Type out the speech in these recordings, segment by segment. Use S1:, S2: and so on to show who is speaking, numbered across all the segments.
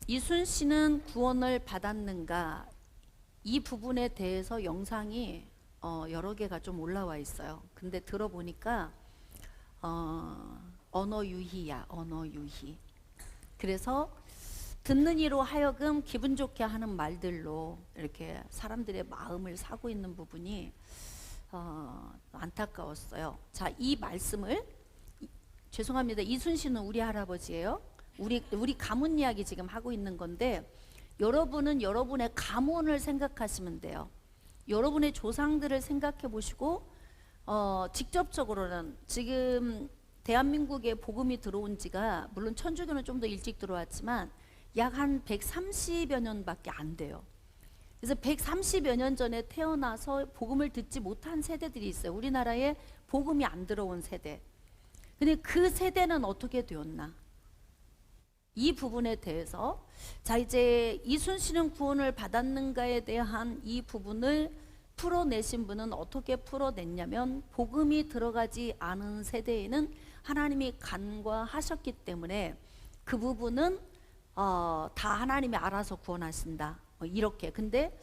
S1: 이순신은 구원을 받았는가? 이 부분에 대해서 영상이 여러 개가 좀 올라와 있어요. 근데 들어보니까 언어 유희야, 언어 유희. 그래서 듣는 이로 하여금 기분 좋게 하는 말들로 이렇게 사람들의 마음을 사고 있는 부분이 안타까웠어요. 자, 이 말씀을 죄송합니다. 이순신은 우리 할아버지예요. 우리 가문 이야기 지금 하고 있는 건데, 여러분은 여러분의 가문을 생각하시면 돼요. 여러분의 조상들을 생각해 보시고 직접적으로는 지금 대한민국에 복음이 들어온 지가, 물론 천주교는 좀 더 일찍 들어왔지만 약 한 130여 년밖에 안 돼요. 그래서 130여 년 전에 태어나서 복음을 듣지 못한 세대들이 있어요. 우리나라에 복음이 안 들어온 세대. 근데 그 세대는 어떻게 되었나? 이 부분에 대해서, 자, 이제 이순신은 구원을 받았는가에 대한 이 부분을 풀어내신 분은 어떻게 풀어냈냐면, 복음이 들어가지 않은 세대에는 하나님이 간과하셨기 때문에 그 부분은 다 하나님이 알아서 구원하신다, 이렇게. 근데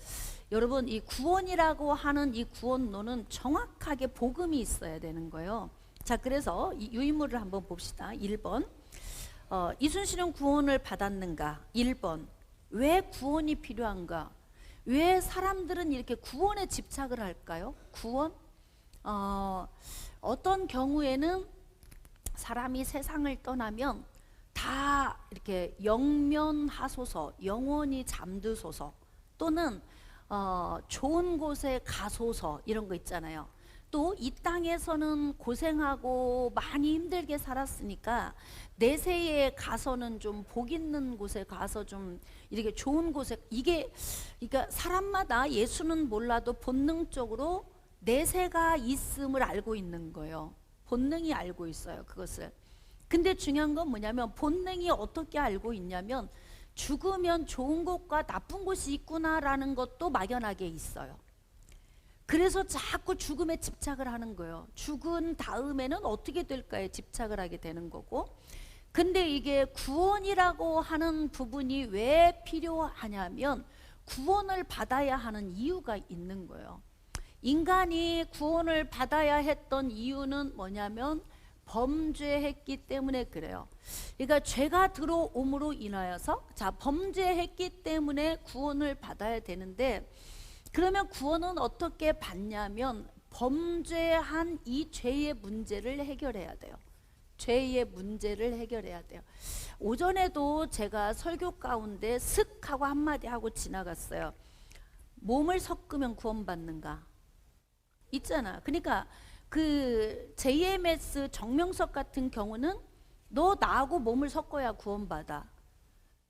S1: 여러분, 이 구원이라고 하는 이 구원론은 정확하게 복음이 있어야 되는 거예요. 자, 그래서 이 유인물을 한번 봅시다. 1번, 이순신은 구원을 받았는가? 1번, 왜 구원이 필요한가? 왜 사람들은 이렇게 구원에 집착을 할까요? 구원? 어떤 경우에는 사람이 세상을 떠나면 다 이렇게 영면하소서, 영원히 잠드소서, 또는 좋은 곳에 가소서, 이런 거 있잖아요. 또 이 땅에서는 고생하고 많이 힘들게 살았으니까 내세에 가서는 좀 복 있는 곳에 가서 좀 이렇게 좋은 곳에, 이게 그러니까 사람마다, 예수는 몰라도 본능적으로 내세가 있음을 알고 있는 거예요. 본능이 알고 있어요, 그것을. 근데 중요한 건 뭐냐면, 본능이 어떻게 알고 있냐면, 죽으면 좋은 곳과 나쁜 곳이 있구나라는 것도 막연하게 있어요. 그래서 자꾸 죽음에 집착을 하는 거예요. 죽은 다음에는 어떻게 될까에 집착을 하게 되는 거고. 근데 이게 구원이라고 하는 부분이 왜 필요하냐면, 구원을 받아야 하는 이유가 있는 거예요. 인간이 구원을 받아야 했던 이유는 뭐냐면, 범죄했기 때문에 그래요. 그러니까 죄가 들어옴으로 인하여서, 자, 범죄했기 때문에 구원을 받아야 되는데, 그러면 구원은 어떻게 받냐면, 범죄한 이 죄의 문제를 해결해야 돼요. 죄의 문제를 해결해야 돼요. 오전에도 제가 설교 가운데 슥 하고 한마디 하고 지나갔어요. 몸을 섞으면 구원받는가? 있잖아. 그러니까 그 JMS 정명석 같은 경우는 너 나하고 몸을 섞어야 구원받아.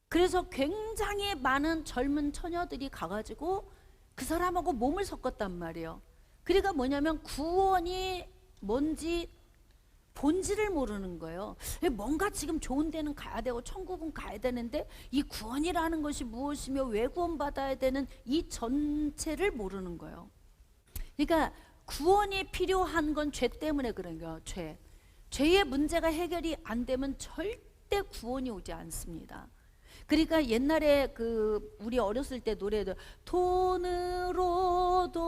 S1: 그래서 굉장히 많은 젊은 처녀들이 가가지고 그 사람하고 몸을 섞었단 말이에요. 그러니까 뭐냐면, 구원이 뭔지 본질을 모르는 거예요. 뭔가 지금 좋은 데는 가야 되고 천국은 가야 되는데, 이 구원이라는 것이 무엇이며 왜 구원받아야 되는 이 전체를 모르는 거예요. 그러니까 구원이 필요한 건 죄 때문에 그런 거예요. 죄의 문제가 해결이 안 되면 절대 구원이 오지 않습니다. 그러니까 옛날에 그 우리 어렸을 때 노래도, 돈으로도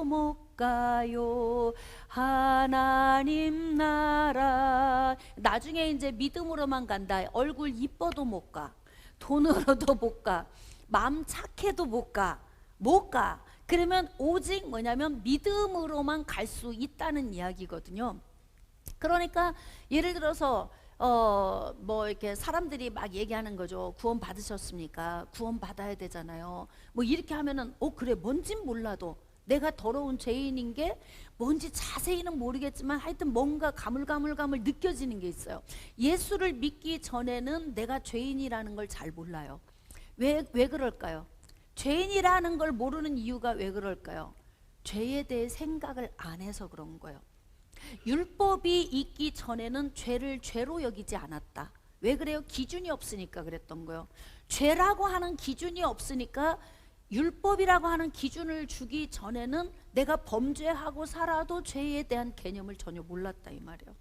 S1: 못 가요 하나님 나라, 나중에 이제 믿음으로만 간다. 얼굴 이뻐도 못 가, 돈으로도 못 가, 마음 착해도 못 가. 그러면 오직 뭐냐면 믿음으로만 갈 수 있다는 이야기거든요. 그러니까 예를 들어서 뭐 이렇게 사람들이 막 얘기하는 거죠. 구원 받으셨습니까? 구원 받아야 되잖아요. 뭐 이렇게 하면은 그래, 뭔진 몰라도 내가 더러운 죄인인 게 뭔지 자세히는 모르겠지만 하여튼 뭔가 가물가물 느껴지는 게 있어요. 예수를 믿기 전에는 내가 죄인이라는 걸 잘 몰라요. 왜 그럴까요? 죄인이라는 걸 모르는 이유가 왜 그럴까요? 죄에 대해 생각을 안 해서 그런 거예요. 율법이 있기 전에는 죄를 죄로 여기지 않았다. 왜 그래요? 기준이 없으니까 그랬던 거예요. 죄라고 하는 기준이 없으니까, 율법이라고 하는 기준을 주기 전에는 내가 범죄하고 살아도 죄에 대한 개념을 전혀 몰랐다, 이 말이에요.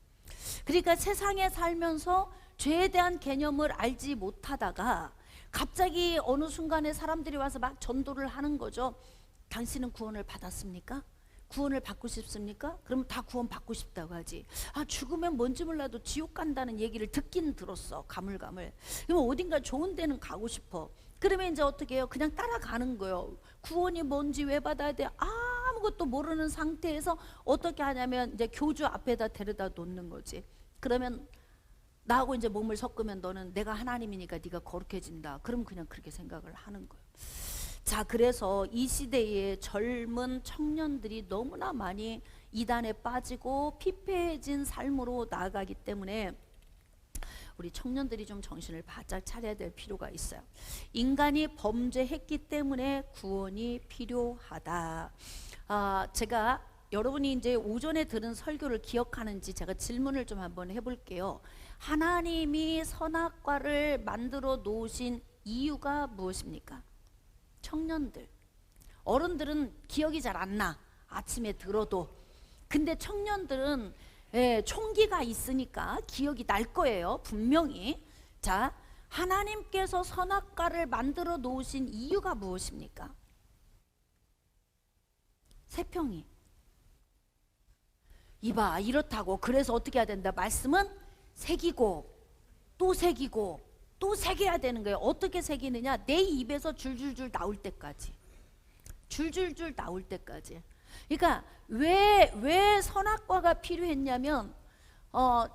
S1: 그러니까 세상에 살면서 죄에 대한 개념을 알지 못하다가 갑자기 어느 순간에 사람들이 와서 막 전도를 하는 거죠. 당신은 구원을 받았습니까? 구원을 받고 싶습니까? 그러면 다 구원 받고 싶다고 하지. 아, 죽으면 뭔지 몰라도 지옥 간다는 얘기를 듣긴 들었어. 가물가물. 그러면 어딘가 좋은 데는 가고 싶어. 그러면 이제 어떻게 해요? 그냥 따라가는 거예요. 구원이 뭔지 왜 받아야 돼? 아무것도 모르는 상태에서 어떻게 하냐면 이제 교주 앞에다 데려다 놓는 거지. 그러면 나하고 이제 몸을 섞으면 너는 내가 하나님이니까 네가 거룩해진다. 그럼 그냥 그렇게 생각을 하는 거예요. 자, 그래서 이 시대에 젊은 청년들이 너무나 많이 이단에 빠지고 피폐해진 삶으로 나아가기 때문에 우리 청년들이 좀 정신을 바짝 차려야 될 필요가 있어요. 인간이 범죄했기 때문에 구원이 필요하다. 제가 여러분이 이제 오전에 들은 설교를 기억하는지 제가 질문을 좀 한번 해볼게요. 하나님이 선악과를 만들어 놓으신 이유가 무엇입니까? 청년들, 어른들은 기억이 잘 안 나. 아침에 들어도. 근데 청년들은 총기가 있으니까 기억이 날 거예요. 분명히. 자, 하나님께서 선악과를 만들어 놓으신 이유가 무엇입니까? 세평이. 이봐, 이렇다고. 그래서 어떻게 해야 된다? 말씀은 새기고 또 새기고 또 새겨야 되는 거예요. 어떻게 새기느냐? 내 입에서 줄줄줄 나올 때까지. 줄줄줄 나올 때까지. 그러니까 왜 선악과가 필요했냐면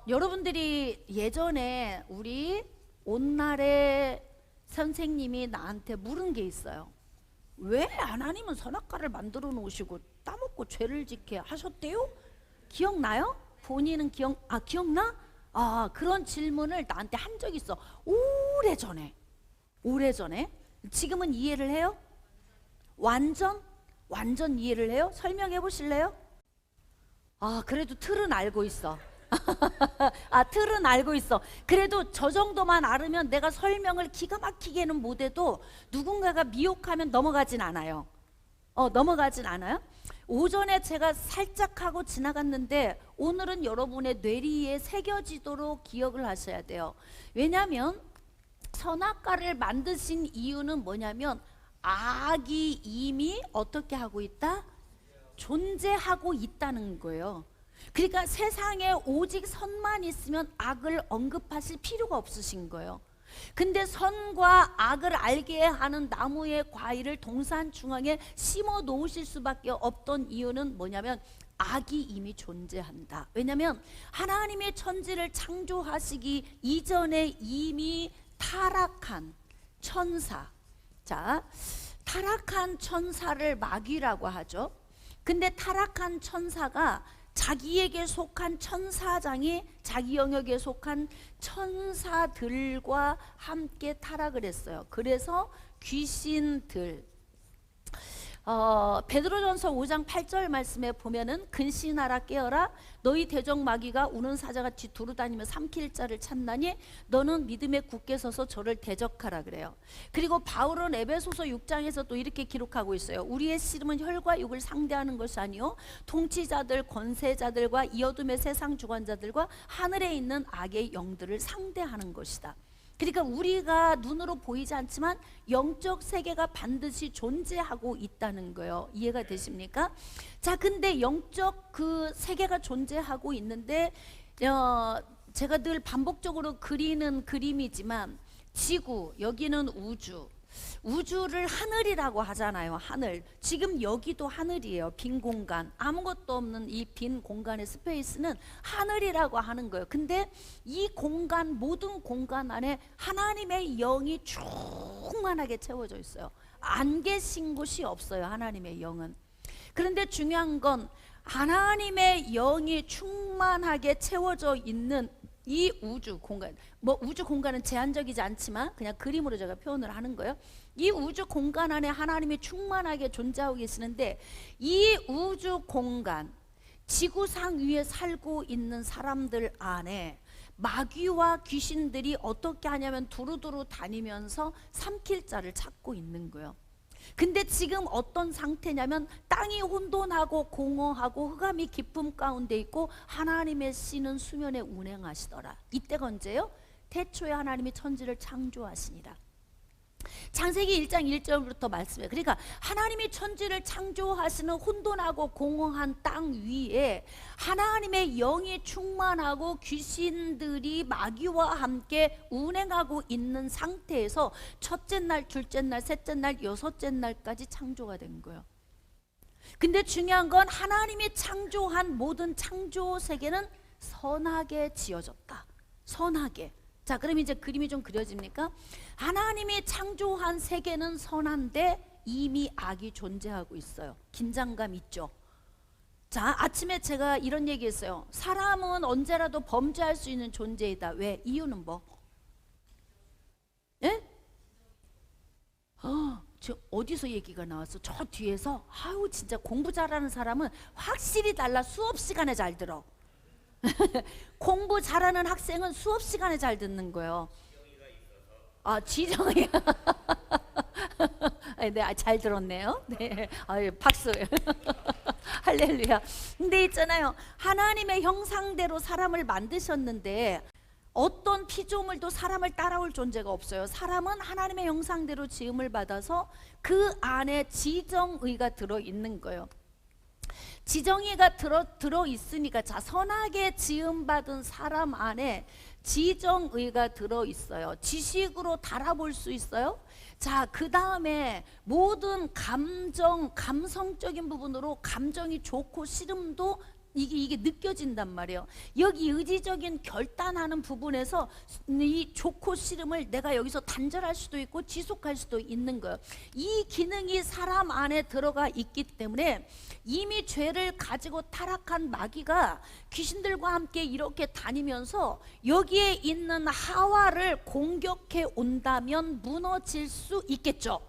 S1: 여러분들이 예전에 우리 온날의 선생님이 나한테 물은 게 있어요. 왜 하나님은 선악과를 만들어 놓으시고 따먹고 죄를 짓게 하셨대요? 기억나요? 본인은 기억나? 그런 질문을 나한테 한 적이 있어. 오래전에. 지금은 이해를 해요? 완전 이해를 해요? 설명해 보실래요? 그래도 틀은 알고 있어. 틀은 알고 있어. 그래도 저 정도만 알으면 내가 설명을 기가 막히게는 못해도 누군가가 미혹하면 넘어가진 않아요. 넘어가진 않아요? 오전에 제가 살짝 하고 지나갔는데 오늘은 여러분의 뇌리에 새겨지도록 기억을 하셔야 돼요. 왜냐하면 선악과를 만드신 이유는 뭐냐면 악이 이미 어떻게 하고 있다? 존재하고 있다는 거예요. 그러니까 세상에 오직 선만 있으면 악을 언급하실 필요가 없으신 거예요. 근데 선과 악을 알게 하는 나무의 과일을 동산 중앙에 심어 놓으실 수밖에 없던 이유는 뭐냐면 악이 이미 존재한다. 왜냐하면 하나님의 천지를 창조하시기 이전에 이미 타락한 천사, 자, 타락한 천사를 마귀라고 하죠. 근데 타락한 천사가 자기에게 속한 천사장이 자기 영역에 속한 천사들과 함께 타락을 했어요. 그래서 귀신들, 베드로전서 5장 8절 말씀에 보면은 근신하라 깨어라 너희 대적 마귀가 우는 사자같이 두루다니며 삼킬 자를 찾나니 너는 믿음에 굳게 서서 저를 대적하라 그래요. 그리고 바울은 에베소서 6장에서 또 이렇게 기록하고 있어요. 우리의 씨름은 혈과 육을 상대하는 것이 아니요 통치자들 권세자들과 이 어둠의 세상 주관자들과 하늘에 있는 악의 영들을 상대하는 것이다. 그러니까 우리가 눈으로 보이지 않지만 영적 세계가 반드시 존재하고 있다는 거예요. 이해가 되십니까? 자, 근데 영적 그 세계가 존재하고 있는데 제가 늘 반복적으로 그리는 그림이지만 지구, 여기는 우주를 하늘이라고 하잖아요. 하늘. 지금 여기도 하늘이에요. 빈 공간, 아무것도 없는 이 빈 공간의 스페이스는 하늘이라고 하는 거예요. 근데 이 공간, 모든 공간 안에 하나님의 영이 충만하게 채워져 있어요. 안 계신 곳이 없어요. 하나님의 영은. 그런데 중요한 건 하나님의 영이 충만하게 채워져 있는 이 우주 공간, 우주 공간은 제한적이지 않지만 그냥 그림으로 제가 표현을 하는 거예요. 이 우주 공간 안에 하나님이 충만하게 존재하고 계시는데 이 우주 공간, 지구상 위에 살고 있는 사람들 안에 마귀와 귀신들이 어떻게 하냐면 두루두루 다니면서 삼킬 자를 찾고 있는 거예요. 근데 지금 어떤 상태냐면 땅이 혼돈하고 공허하고 흑암이 깊음 가운데 있고 하나님의 씨는 수면에 운행하시더라. 이때가 언제요? 태초에 하나님이 천지를 창조하시니라. 창세기 1장 1절부터 말씀해요. 그러니까 하나님이 천지를 창조하시는 혼돈하고 공허한 땅 위에 하나님의 영이 충만하고 귀신들이 마귀와 함께 운행하고 있는 상태에서 첫째 날, 둘째 날, 셋째 날, 여섯째 날까지 창조가 된 거예요. 근데 중요한 건 하나님이 창조한 모든 창조 세계는 선하게 지어졌다. 선하게. 자, 그럼 이제 그림이 좀 그려집니까? 하나님이 창조한 세계는 선한데 이미 악이 존재하고 있어요. 긴장감 있죠? 자, 아침에 제가 이런 얘기했어요. 사람은 언제라도 범죄할 수 있는 존재이다. 왜? 이유는 뭐? 예? 저 어디서 얘기가 나왔어? 저 뒤에서. 아유, 진짜 공부 잘하는 사람은 확실히 달라. 수업 시간에 잘 들어. 공부 잘하는 학생은 수업 시간에 잘 듣는 거예요. 아, 지정이. 네, 잘 들었네요. 네, 아유, 박수. 할렐루야. 근데 있잖아요, 하나님의 형상대로 사람을 만드셨는데 어떤 피조물도 사람을 따라올 존재가 없어요. 사람은 하나님의 형상대로 지음을 받아서 그 안에 지정의가 들어있는 거예요. 지정의가 들어 있으니까, 자, 선하게 지음받은 사람 안에 지정의가 들어 있어요. 지식으로 달아볼 수 있어요. 자, 그 다음에 모든 감정, 감성적인 부분으로 감정이 좋고 싫음도 이게 느껴진단 말이에요. 여기 의지적인 결단하는 부분에서 이 좋고 싫음을 내가 여기서 단절할 수도 있고 지속할 수도 있는 거예요. 이 기능이 사람 안에 들어가 있기 때문에 이미 죄를 가지고 타락한 마귀가 귀신들과 함께 이렇게 다니면서 여기에 있는 하와를 공격해 온다면 무너질 수 있겠죠.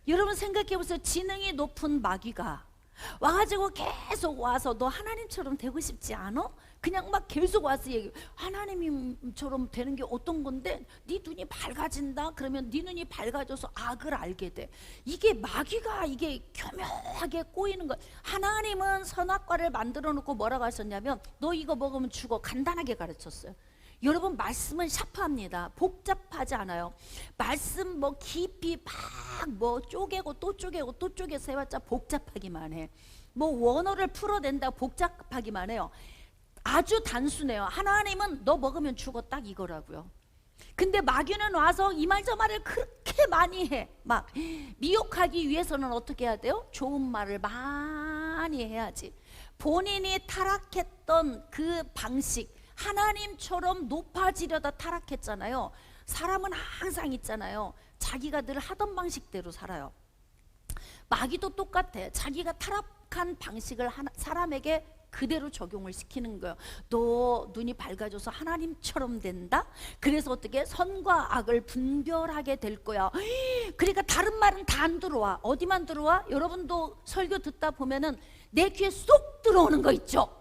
S1: 여러분 생각해 보세요. 지능이 높은 마귀가 와가지고 계속 와서 너 하나님처럼 되고 싶지 않아? 그냥 막 계속 와서 얘기, 하나님처럼 되는 게 어떤 건데 네 눈이 밝아진다? 그러면 네 눈이 밝아져서 악을 알게 돼. 이게 마귀가 이게 교묘하게 꼬이는 거. 하나님은 선악과를 만들어 놓고 뭐라고 하셨냐면 너 이거 먹으면 죽어. 간단하게 가르쳤어요. 여러분, 말씀은 샤프합니다. 복잡하지 않아요. 말씀 뭐 깊이 막 뭐 쪼개고 또 쪼개고 또 쪼개서 해봤자 복잡하기만 해. 뭐 원어를 풀어낸다 복잡하기만 해요. 아주 단순해요. 하나님은 너 먹으면 죽어, 딱 이거라고요. 근데 마귀는 와서 이 말 저 말을 그렇게 많이 해. 막 미혹하기 위해서는 어떻게 해야 돼요? 좋은 말을 많이 해야지. 본인이 타락했던 그 방식, 하나님처럼 높아지려다 타락했잖아요. 사람은 항상 있잖아요, 자기가 늘 하던 방식대로 살아요. 마귀도 똑같아. 자기가 타락한 방식을 사람에게 그대로 적용을 시키는 거예요. 너 눈이 밝아져서 하나님처럼 된다? 그래서 어떻게? 선과 악을 분별하게 될 거야. 그러니까 다른 말은 다 안 들어와. 어디만 들어와? 여러분도 설교 듣다 보면은 내 귀에 쏙 들어오는 거 있죠?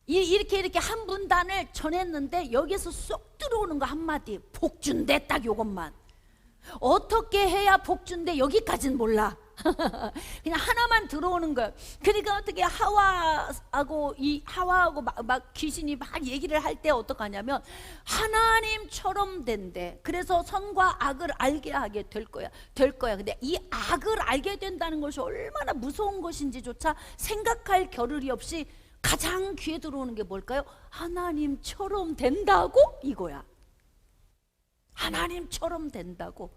S1: 이렇게 한 분단을 전했는데 여기서 쏙 들어오는 거 한마디, 복준대, 딱 요것만. 어떻게 해야 복준대? 여기까지는 몰라. 그냥 하나만 들어오는 거예요. 그러니까 어떻게 하와하고 막 귀신이 막 얘기를 할 때 어떡하냐면 하나님처럼 된대. 그래서 선과 악을 알게 하게 될 거야. 근데 이 악을 알게 된다는 것이 얼마나 무서운 것인지조차 생각할 겨를이 없이 가장 귀에 들어오는 게 뭘까요? 하나님처럼 된다고, 이거야. 하나님처럼 된다고.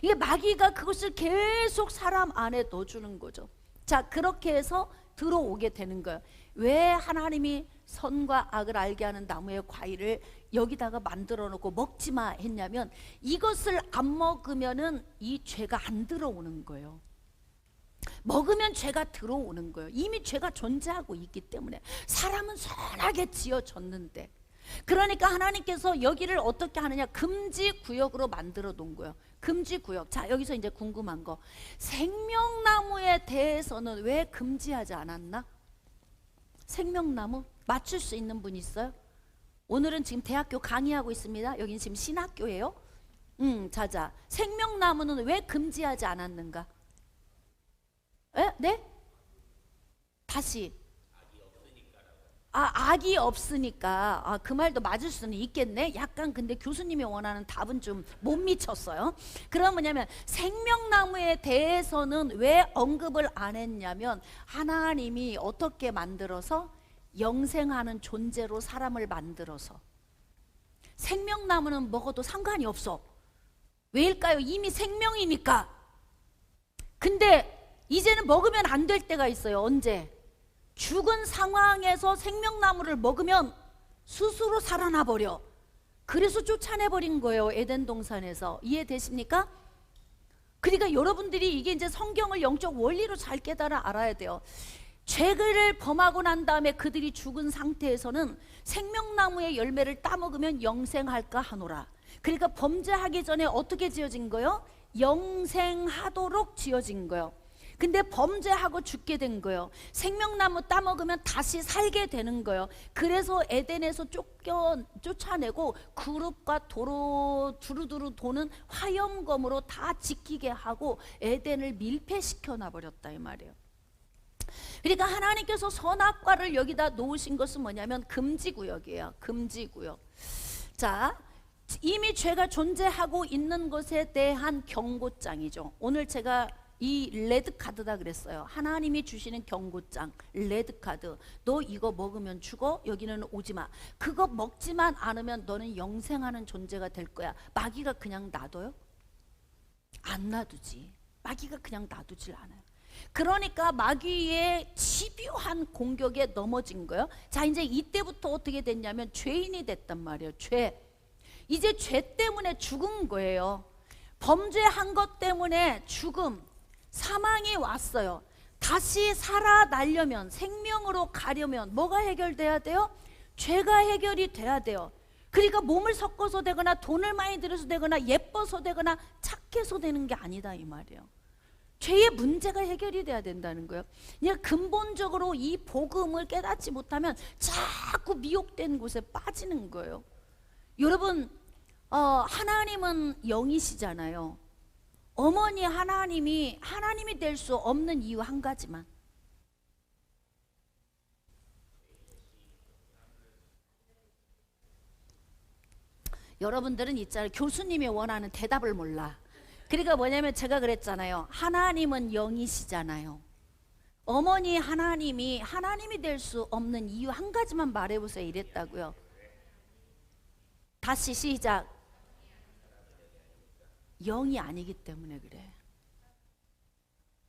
S1: 이게 마귀가 그것을 계속 사람 안에 넣어주는 거죠. 자, 그렇게 해서 들어오게 되는 거예요. 왜 하나님이 선과 악을 알게 하는 나무의 과일을 여기다가 만들어 놓고 먹지 마 했냐면, 이것을 안 먹으면은 이 죄가 안 들어오는 거예요. 먹으면 죄가 들어오는 거예요. 이미 죄가 존재하고 있기 때문에. 사람은 선하게 지어졌는데, 그러니까 하나님께서 여기를 어떻게 하느냐, 금지구역으로 만들어 놓은 거예요. 금지구역. 자, 여기서 이제 궁금한 거, 생명나무에 대해서는 왜 금지하지 않았나? 생명나무 맞출 수 있는 분 있어요? 오늘은 지금 대학교 강의하고 있습니다. 여기는 지금 신학교예요. 자자, 생명나무는 왜 금지하지 않았는가? 에? 네? 다시. 악이 없으니까 그 말도 맞을 수는 있겠네. 약간 근데 교수님이 원하는 답은 좀 못 미쳤어요. 그럼 뭐냐면 생명나무에 대해서는 왜 언급을 안 했냐면 하나님이 어떻게 만들어서 영생하는 존재로 사람을 만들어서 생명나무는 먹어도 상관이 없어. 왜일까요? 이미 생명이니까. 근데 이제는 먹으면 안 될 때가 있어요. 언제? 죽은 상황에서 생명나무를 먹으면 스스로 살아나 버려. 그래서 쫓아내버린 거예요. 에덴 동산에서. 이해되십니까? 그러니까 여러분들이 이게 이제 성경을 영적 원리로 잘 깨달아 알아야 돼요. 죄를 범하고 난 다음에 그들이 죽은 상태에서는 생명나무의 열매를 따먹으면 영생할까 하노라. 그러니까 범죄하기 전에 어떻게 지어진 거예요? 영생하도록 지어진 거예요. 근데 범죄하고 죽게 된 거예요. 생명나무 따먹으면 다시 살게 되는 거예요. 그래서 에덴에서 쫓아내고 그룹과 도로 두루두루 도는 화염검으로 다 지키게 하고 에덴을 밀폐시켜 놔버렸다 이 말이에요. 그러니까 하나님께서 선악과를 여기다 놓으신 것은 뭐냐면 금지구역이에요. 금지구역. 자, 이미 죄가 존재하고 있는 것에 대한 경고장이죠. 오늘 제가 이 레드카드다 그랬어요. 하나님이 주시는 경고장, 레드카드. 너 이거 먹으면 죽어? 여기는 오지마. 그거 먹지만 않으면 너는 영생하는 존재가 될 거야. 마귀가 그냥 놔둬요? 안 놔두지. 마귀가 그냥 놔두질 않아요. 그러니까 마귀의 집요한 공격에 넘어진 거예요. 자, 이제 이때부터 어떻게 됐냐면 죄인이 됐단 말이에요. 죄. 이제 죄 때문에 죽은 거예요. 범죄한 것 때문에 죽음, 사망이 왔어요. 다시 살아나려면, 생명으로 가려면 뭐가 해결돼야 돼요? 죄가 해결이 돼야 돼요. 그러니까 몸을 섞어서 되거나 돈을 많이 들여서 되거나 예뻐서 되거나 착해서 되는 게 아니다 이 말이에요. 죄의 문제가 해결이 돼야 된다는 거예요. 그냥 근본적으로 이 복음을 깨닫지 못하면 자꾸 미혹된 곳에 빠지는 거예요. 여러분, 하나님은 영이시잖아요. 어머니 하나님이 될 수 없는 이유 한 가지만. 여러분들은 있잖아요. 교수님이 원하는 대답을 몰라. 그러니까 뭐냐면 제가 그랬잖아요. 하나님은 영이시잖아요. 어머니 하나님이 될 수 없는 이유 한 가지만 말해보세요. 이랬다고요. 다시 시작. 영이 아니기 때문에 그래.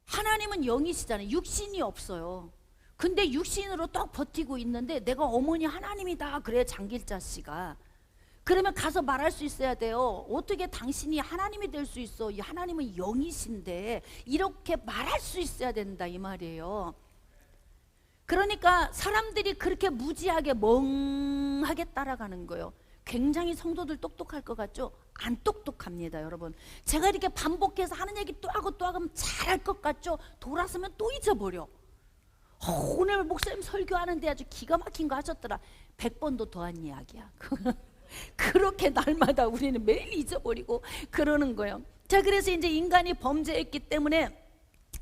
S1: 하나님은 영이시잖아요. 육신이 없어요. 근데 육신으로 딱 버티고 있는데 내가 어머니 하나님이다 그래 장길자 씨가. 그러면 가서 말할 수 있어야 돼요. 어떻게 당신이 하나님이 될 수 있어? 이 하나님은 영이신데 이렇게 말할 수 있어야 된다 이 말이에요. 그러니까 사람들이 그렇게 무지하게 멍하게 따라가는 거예요. 굉장히 성도들 똑똑할 것 같죠? 안 똑똑합니다 여러분. 제가 이렇게 반복해서 하는 얘기 또 하고 또 하면 잘할 것 같죠? 돌아서면 또 잊어버려. 오늘 목사님 설교하는데 아주 기가 막힌 거 하셨더라. 100번도 더한 이야기야. 그렇게 날마다 우리는 매일 잊어버리고 그러는 거예요. 자, 그래서 이제 인간이 범죄했기 때문에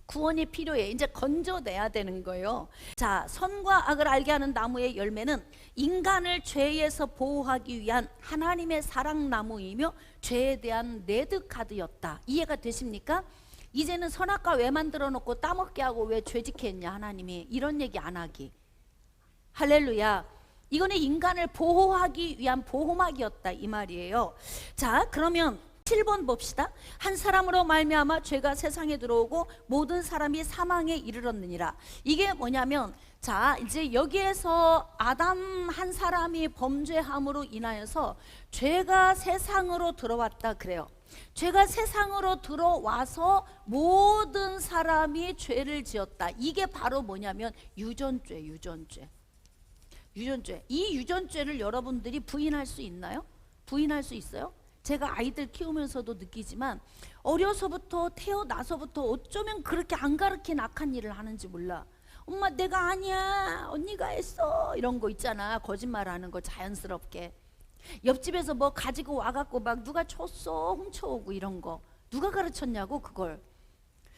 S1: 구원이 필요해. 이제 건져내야 되는 거예요. 자, 선과 악을 알게 하는 나무의 열매는 인간을 죄에서 보호하기 위한 하나님의 사랑나무이며 죄에 대한 레드카드였다. 이해가 되십니까? 이제는 선악과 왜 만들어 놓고 따먹게 하고 왜 죄짓게 했냐 하나님이. 이런 얘기 안 하기. 할렐루야. 이거는 인간을 보호하기 위한 보호막이었다 이 말이에요. 자, 그러면 7번 봅시다. 한 사람으로 말미암아 죄가 세상에 들어오고 모든 사람이 사망에 이르렀느니라. 이게 뭐냐면, 자, 이제 여기에서 아담 한 사람이 범죄함으로 인하여서 죄가 세상으로 들어왔다 그래요. 죄가 세상으로 들어와서 모든 사람이 죄를 지었다. 이게 바로 뭐냐면 유전죄. 이 유전죄를 여러분들이 부인할 수 있나요? 부인할 수 있어요? 제가 아이들 키우면서도 느끼지만 어려서부터 태어나서부터 어쩌면 그렇게 안 가르친 악한 일을 하는지 몰라. 엄마 내가 아니야 언니가 했어 이런 거 있잖아. 거짓말하는 거 자연스럽게. 옆집에서 뭐 가지고 와갖고 막 누가 줬어 훔쳐오고 이런 거 누가 가르쳤냐고 그걸.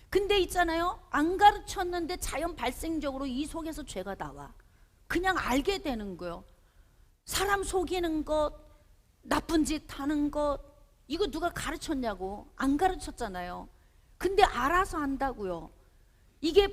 S1: 근데 있잖아요, 안 가르쳤는데 자연 발생적으로 이 속에서 죄가 나와. 그냥 알게 되는 거예요. 사람 속이는 것, 나쁜 짓 하는 것, 이거 누가 가르쳤냐고. 안 가르쳤잖아요. 근데 알아서 한다고요. 이게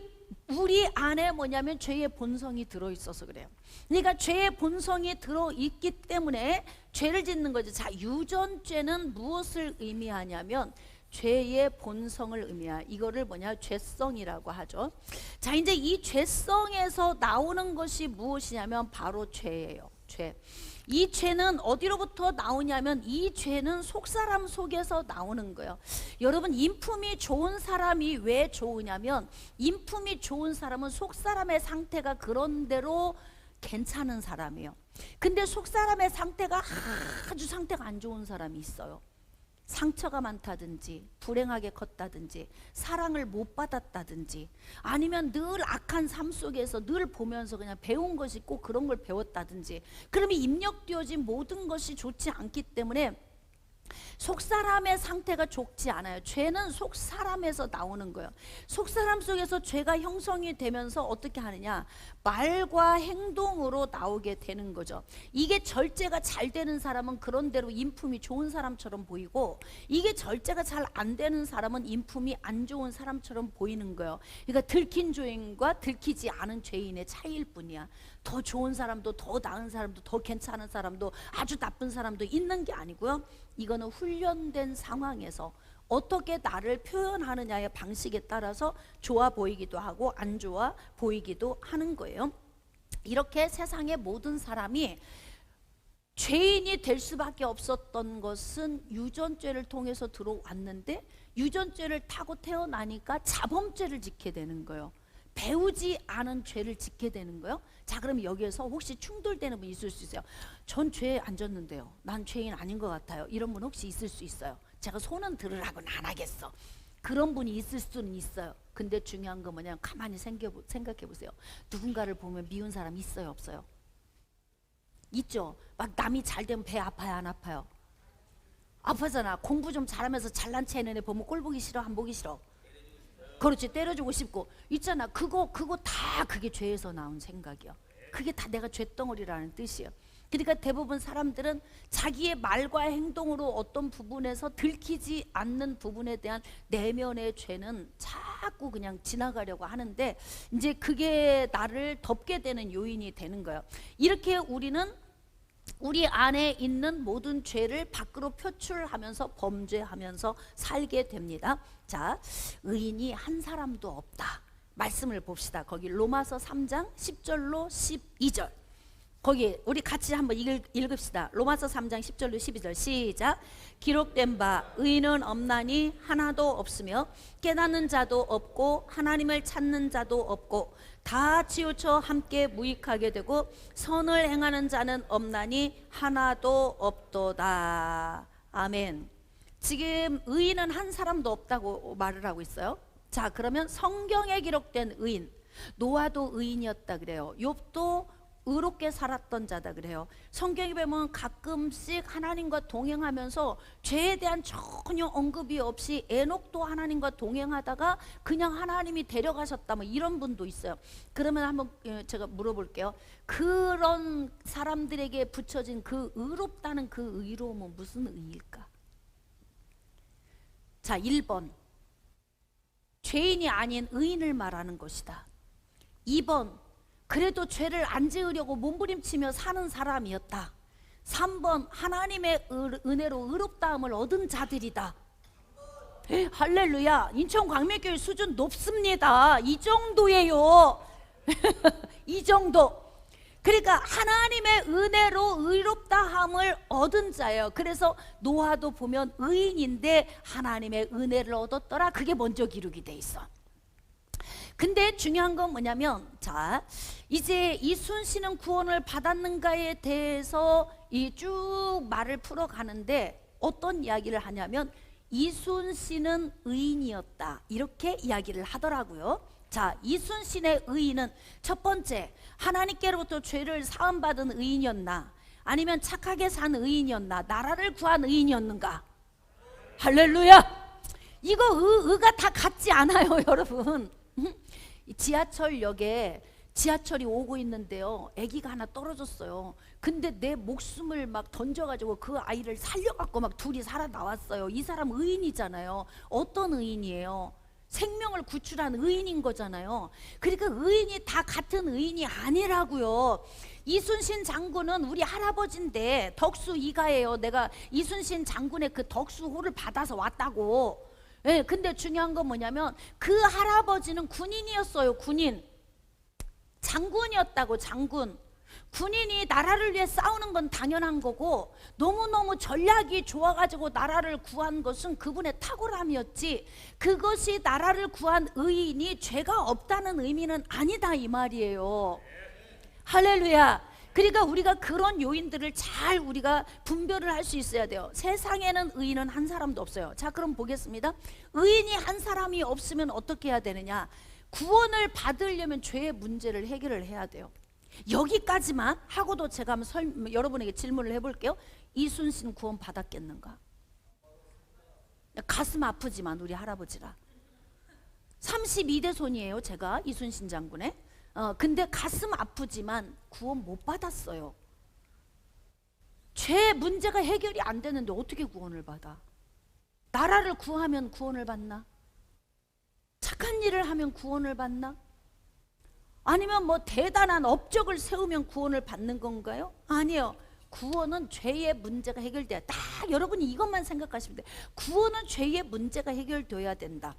S1: 우리 안에 뭐냐면 죄의 본성이 들어있어서 그래요. 그러니까 죄의 본성이 들어있기 때문에 죄를 짓는 거죠. 자, 유전죄는 무엇을 의미하냐면 죄의 본성을 의미해요. 이거를 뭐냐, 죄성이라고 하죠. 자, 이제 이 죄성에서 나오는 것이 무엇이냐면 바로 죄예요. 죄. 이 죄는 어디로부터 나오냐면 이 죄는 속사람 속에서 나오는 거예요. 여러분, 인품이 좋은 사람이 왜 좋으냐면 인품이 좋은 사람은 속사람의 상태가 그런대로 괜찮은 사람이에요. 근데 속사람의 상태가 아주 상태가 안 좋은 사람이 있어요. 상처가 많다든지 불행하게 컸다든지 사랑을 못 받았다든지 아니면 늘 악한 삶 속에서 늘 보면서 그냥 배운 것이 꼭 그런 걸 배웠다든지, 그러면 입력되어진 모든 것이 좋지 않기 때문에 속사람의 상태가 좋지 않아요. 죄는 속사람에서 나오는 거예요. 속사람 속에서 죄가 형성이 되면서 어떻게 하느냐, 말과 행동으로 나오게 되는 거죠. 이게 절제가 잘 되는 사람은 그런대로 인품이 좋은 사람처럼 보이고, 이게 절제가 잘 안 되는 사람은 인품이 안 좋은 사람처럼 보이는 거예요. 그러니까 들킨 죄인과 들키지 않은 죄인의 차이일 뿐이야. 더 좋은 사람도, 더 나은 사람도, 더 괜찮은 사람도, 아주 나쁜 사람도 있는 게 아니고요. 이거는 훈련된 상황에서 어떻게 나를 표현하느냐의 방식에 따라서 좋아 보이기도 하고 안 좋아 보이기도 하는 거예요. 이렇게 세상의 모든 사람이 죄인이 될 수밖에 없었던 것은 유전죄를 통해서 들어왔는데, 유전죄를 타고 태어나니까 자범죄를 짓게 되는 거예요. 배우지 않은 죄를 짓게 되는 거예요. 자, 그럼 여기에서 혹시 충돌되는 분 있을 수 있어요. 전 죄 안 졌는데요, 난 죄인 아닌 것 같아요. 이런 분 혹시 있을 수 있어요. 제가 손은 들으라고는 안 하겠어. 그런 분이 있을 수는 있어요. 근데 중요한 건 뭐냐면 가만히 생각해 보세요. 누군가를 보면 미운 사람 있어요, 없어요? 있죠. 막 남이 잘 되면 배 아파요, 안 아파요? 아파잖아. 공부 좀 잘하면서 잘난 체 하는 애 보면 꼴 보기 싫어, 안 보기 싫어? 그렇지, 때려주고 싶고 있잖아. 그거 다 그게 죄에서 나온 생각이야. 그게 다 내가 죄덩어리라는 뜻이에요. 그러니까 대부분 사람들은 자기의 말과 행동으로 어떤 부분에서 들키지 않는 부분에 대한 내면의 죄는 자꾸 그냥 지나가려고 하는데, 이제 그게 나를 덮게 되는 요인이 되는 거예요. 이렇게 우리는 우리 안에 있는 모든 죄를 밖으로 표출하면서 범죄하면서 살게 됩니다. 자, 의인이 한 사람도 없다. 말씀을 봅시다. 거기 로마서 3장 10절로 12절. 거기 우리 같이 한번 읽읍시다. 로마서 3장 10절로 12절 시작. 기록된 바 의인은 없나니 하나도 없으며 깨닫는 자도 없고 하나님을 찾는 자도 없고 다 치우쳐 함께 무익하게 되고 선을 행하는 자는 없나니 하나도 없도다. 아멘. 지금 의인은 한 사람도 없다고 말을 하고 있어요. 자, 그러면 성경에 기록된 의인, 노아도 의인이었다 그래요. 욥도 의롭게 살았던 자다 그래요. 성경에 보면 가끔씩 하나님과 동행하면서 죄에 대한 전혀 언급이 없이 에녹도 하나님과 동행하다가 그냥 하나님이 데려가셨다, 뭐 이런 분도 있어요. 그러면 한번 제가 물어볼게요. 그런 사람들에게 붙여진 그 의롭다는 그 의로움은 무슨 의일까? 자, 1번 죄인이 아닌 의인을 말하는 것이다. 2번 그래도 죄를 안 지으려고 몸부림치며 사는 사람이었다. 3번 하나님의 은혜로 의롭다함을 얻은 자들이다. 할렐루야. 인천광명교회 수준 높습니다. 이 정도예요. 이 정도. 그러니까 하나님의 은혜로 의롭다함을 얻은 자예요. 그래서 노아도 보면 의인인데 하나님의 은혜를 얻었더라. 그게 먼저 기록이 돼 있어. 근데 중요한 건 뭐냐면, 자, 이제 이순 씨는 구원을 받았는가에 대해서 이 쭉 말을 풀어가는데 어떤 이야기를 하냐면 이순 씨는 의인이었다, 이렇게 이야기를 하더라고요. 자, 이순 씨의 의인은 첫 번째, 하나님께로부터 죄를 사함받은 의인이었나, 아니면 착하게 산 의인이었나, 나라를 구한 의인이었는가? 할렐루야. 이거 의가 다 같지 않아요, 여러분. 지하철역에 지하철이 오고 있는데요, 아기가 하나 떨어졌어요. 근데 내 목숨을 막 던져가지고 그 아이를 살려갖고 막 둘이 살아 나왔어요. 이 사람 의인이잖아요. 어떤 의인이에요? 생명을 구출한 의인인 거잖아요. 그러니까 의인이 다 같은 의인이 아니라고요. 이순신 장군은 우리 할아버지인데 덕수 이가예요. 내가 이순신 장군의 그 덕수호를 받아서 왔다고. 예, 근데 중요한 건 뭐냐면 그 할아버지는 군인이었어요. 군인. 장군이었다고. 장군. 군인이 나라를 위해 싸우는 건 당연한 거고, 너무너무 전략이 좋아가지고 나라를 구한 것은 그분의 탁월함이었지, 그것이 나라를 구한 의인이 죄가 없다는 의미는 아니다 이 말이에요. 할렐루야. 그러니까 우리가 그런 요인들을 잘 우리가 분별을 할 수 있어야 돼요. 세상에는 의인은 한 사람도 없어요. 자, 그럼 보겠습니다. 의인이 한 사람이 없으면 어떻게 해야 되느냐? 구원을 받으려면 죄의 문제를 해결을 해야 돼요. 여기까지만 하고도 제가 한번 여러분에게 질문을 해볼게요. 이순신 구원 받았겠는가? 가슴 아프지만 우리 할아버지라 32대 손이에요 제가, 이순신 장군의. 근데 가슴 아프지만 구원 못 받았어요. 죄 문제가 해결이 안 되는데 어떻게 구원을 받아? 나라를 구하면 구원을 받나? 착한 일을 하면 구원을 받나? 아니면 뭐 대단한 업적을 세우면 구원을 받는 건가요? 아니요. 구원은 죄의 문제가 해결돼야, 딱 여러분이 이것만 생각하시면 돼요. 구원은 죄의 문제가 해결되어야 된다.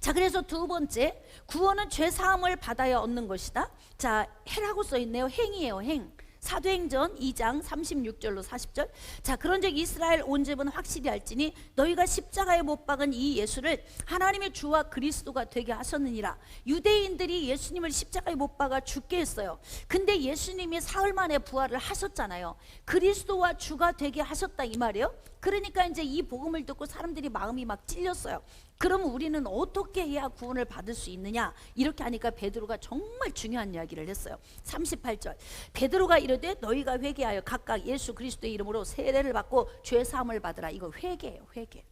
S1: 자, 그래서 두 번째, 구원은 죄 사함을 받아야 얻는 것이다. 자, 해라고 써 있네요. 행이에요. 행. 사도행전 2장 36절로 40절. 자, 그런즉 이스라엘 온 집은 확실히 알지니 너희가 십자가에 못 박은 이 예수를 하나님의 주와 그리스도가 되게 하셨느니라. 유대인들이 예수님을 십자가에 못 박아 죽게 했어요. 근데 예수님이 사흘 만에 부활을 하셨잖아요. 그리스도와 주가 되게 하셨다 이 말이에요. 그러니까 이제 이 복음을 듣고 사람들이 마음이 막 찔렸어요. 그럼 우리는 어떻게 해야 구원을 받을 수 있느냐? 이렇게 하니까 베드로가 정말 중요한 이야기를 했어요. 38절. 베드로가 이르되 너희가 회개하여 각각 예수 그리스도의 이름으로 세례를 받고 죄 사함을 받으라. 이거 회개예요. 회개.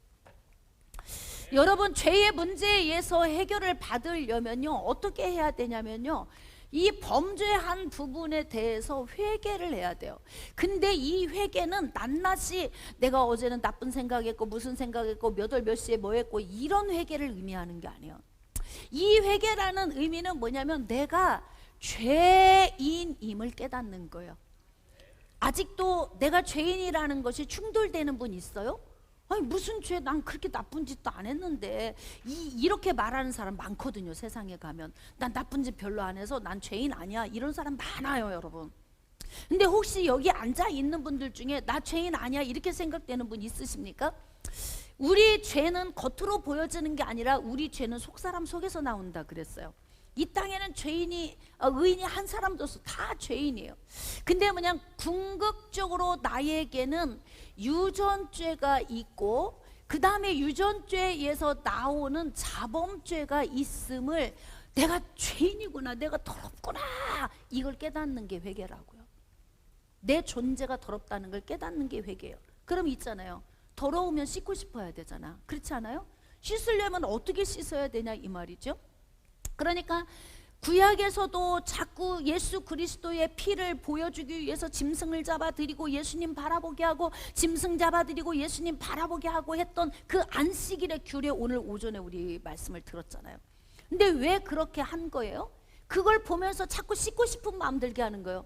S1: 여러분, 죄의 문제에 의해서 해결을 받으려면요, 어떻게 해야 되냐면요, 이 범죄한 부분에 대해서 회개를 해야 돼요. 근데 이 회개는 낱낱이 내가 어제는 나쁜 생각했고 무슨 생각했고 몇 월 몇 시에 뭐 했고 이런 회개를 의미하는 게 아니에요. 이 회개라는 의미는 뭐냐면 내가 죄인임을 깨닫는 거예요. 아직도 내가 죄인이라는 것이 충돌되는 분 있어요? 아니 무슨 죄, 난 그렇게 나쁜 짓도 안 했는데, 이렇게 말하는 사람 많거든요. 세상에 가면 난 나쁜 짓 별로 안 해서 난 죄인 아니야, 이런 사람 많아요 여러분. 근데 혹시 여기 앉아 있는 분들 중에 나 죄인 아니야 이렇게 생각되는 분 있으십니까? 우리 죄는 겉으로 보여지는 게 아니라 우리 죄는 속사람 속에서 나온다 그랬어요. 이 땅에는 의인이 한 사람도 없어. 다 죄인이에요. 근데 그냥 궁극적으로 나에게는 유전죄가 있고 그 다음에 유전죄에서 나오는 자범죄가 있음을, 내가 죄인이구나, 내가 더럽구나, 이걸 깨닫는 게 회개라고요. 내 존재가 더럽다는 걸 깨닫는 게 회개예요. 그럼 있잖아요, 더러우면 씻고 싶어야 되잖아. 그렇지 않아요? 씻으려면 어떻게 씻어야 되냐 이 말이죠. 그러니까 구약에서도 자꾸 예수 그리스도의 피를 보여주기 위해서 짐승을 잡아드리고 예수님 바라보게 하고 짐승 잡아드리고 예수님 바라보게 하고 했던 그 안식일의 규례, 오늘 오전에 우리 말씀을 들었잖아요. 근데 왜 그렇게 한 거예요? 그걸 보면서 자꾸 씻고 싶은 마음 들게 하는 거예요.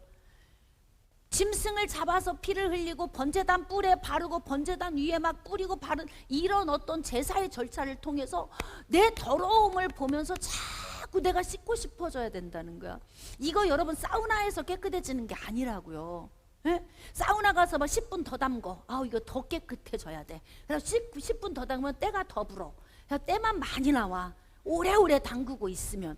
S1: 짐승을 잡아서 피를 흘리고 번제단 뿔에 바르고 번제단 위에 막 뿌리고 바른 이런 어떤 제사의 절차를 통해서 내 더러움을 보면서 자꾸 내가 씻고 싶어져야 된다는 거야. 이거 여러분 사우나에서 깨끗해지는 게 아니라고요. 예? 사우나 가서 막 10분 더 담궈. 이거 더 깨끗해져야 돼. 그래서 10분 더 담그면 때가 더 불어. 그래서 때만 많이 나와. 오래오래 담그고 있으면.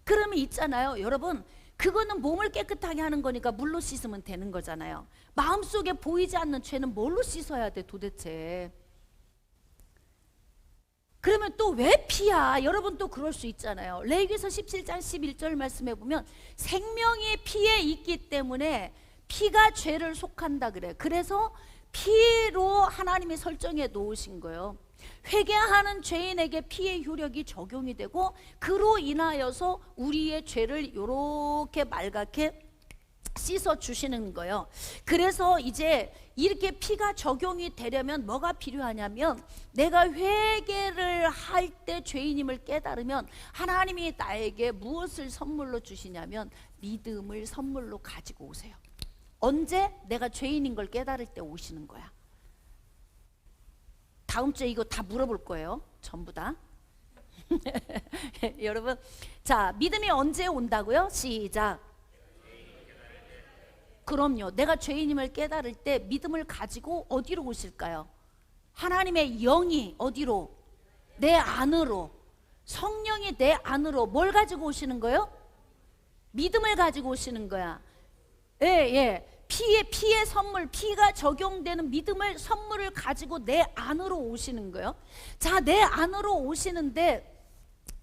S1: 그러면 있잖아요 여러분, 그거는 몸을 깨끗하게 하는 거니까 물로 씻으면 되는 거잖아요. 마음속에 보이지 않는 죄는 뭘로 씻어야 돼 도대체? 그러면 또 왜 피야? 여러분 또 그럴 수 있잖아요. 레위기서 17장 11절 말씀해 보면 생명이 피에 있기 때문에 피가 죄를 속한다 그래요. 그래서 피로 하나님이 설정해 놓으신 거예요. 회개하는 죄인에게 피의 효력이 적용이 되고 그로 인하여서 우리의 죄를 이렇게 말갛게 씻어 주시는 거예요. 그래서 이제 이렇게 피가 적용이 되려면 뭐가 필요하냐면 내가 회개를 할 때 죄인임을 깨달으면 하나님이 나에게 무엇을 선물로 주시냐면 믿음을 선물로 가지고 오세요. 언제? 내가 죄인인 걸 깨달을 때 오시는 거야. 다음 주에 이거 다 물어볼 거예요. 전부 다. 여러분, 자, 믿음이 언제 온다고요? 시작. 그럼요. 내가 죄인임을 깨달을 때 믿음을 가지고 어디로 오실까요? 하나님의 영이 어디로? 내 안으로. 성령이 내 안으로 뭘 가지고 오시는 거예요? 믿음을 가지고 오시는 거야. 예, 예. 피의 선물, 피가 적용되는 믿음을 선물을 가지고 내 안으로 오시는 거예요. 자, 내 안으로 오시는데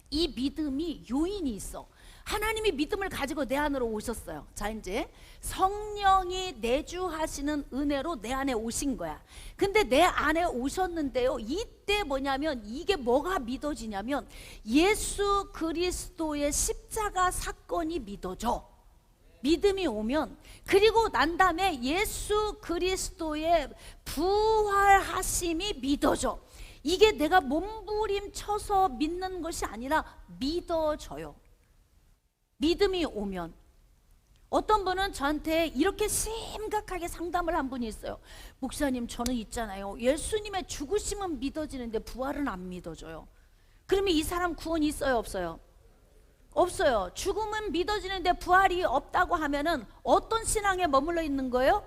S1: 이 믿음이 요인이 있어. 하나님이 믿음을 가지고 내 안으로 오셨어요. 자, 이제 성령이 내주하시는 은혜로 내 안에 오신 거야. 근데 내 안에 오셨는데요, 이때 뭐냐면 이게 뭐가 믿어지냐면 예수 그리스도의 십자가 사건이 믿어져. 믿음이 오면, 그리고 난 다음에 예수 그리스도의 부활하심이 믿어져. 이게 내가 몸부림쳐서 믿는 것이 아니라 믿어져요. 믿음이 오면. 어떤 분은 저한테 이렇게 심각하게 상담을 한 분이 있어요. 목사님, 저는 있잖아요, 예수님의 죽으심은 믿어지는데 부활은 안 믿어져요. 그러면 이 사람 구원이 있어요, 없어요? 없어요. 죽음은 믿어지는데 부활이 없다고 하면은 어떤 신앙에 머물러 있는 거예요?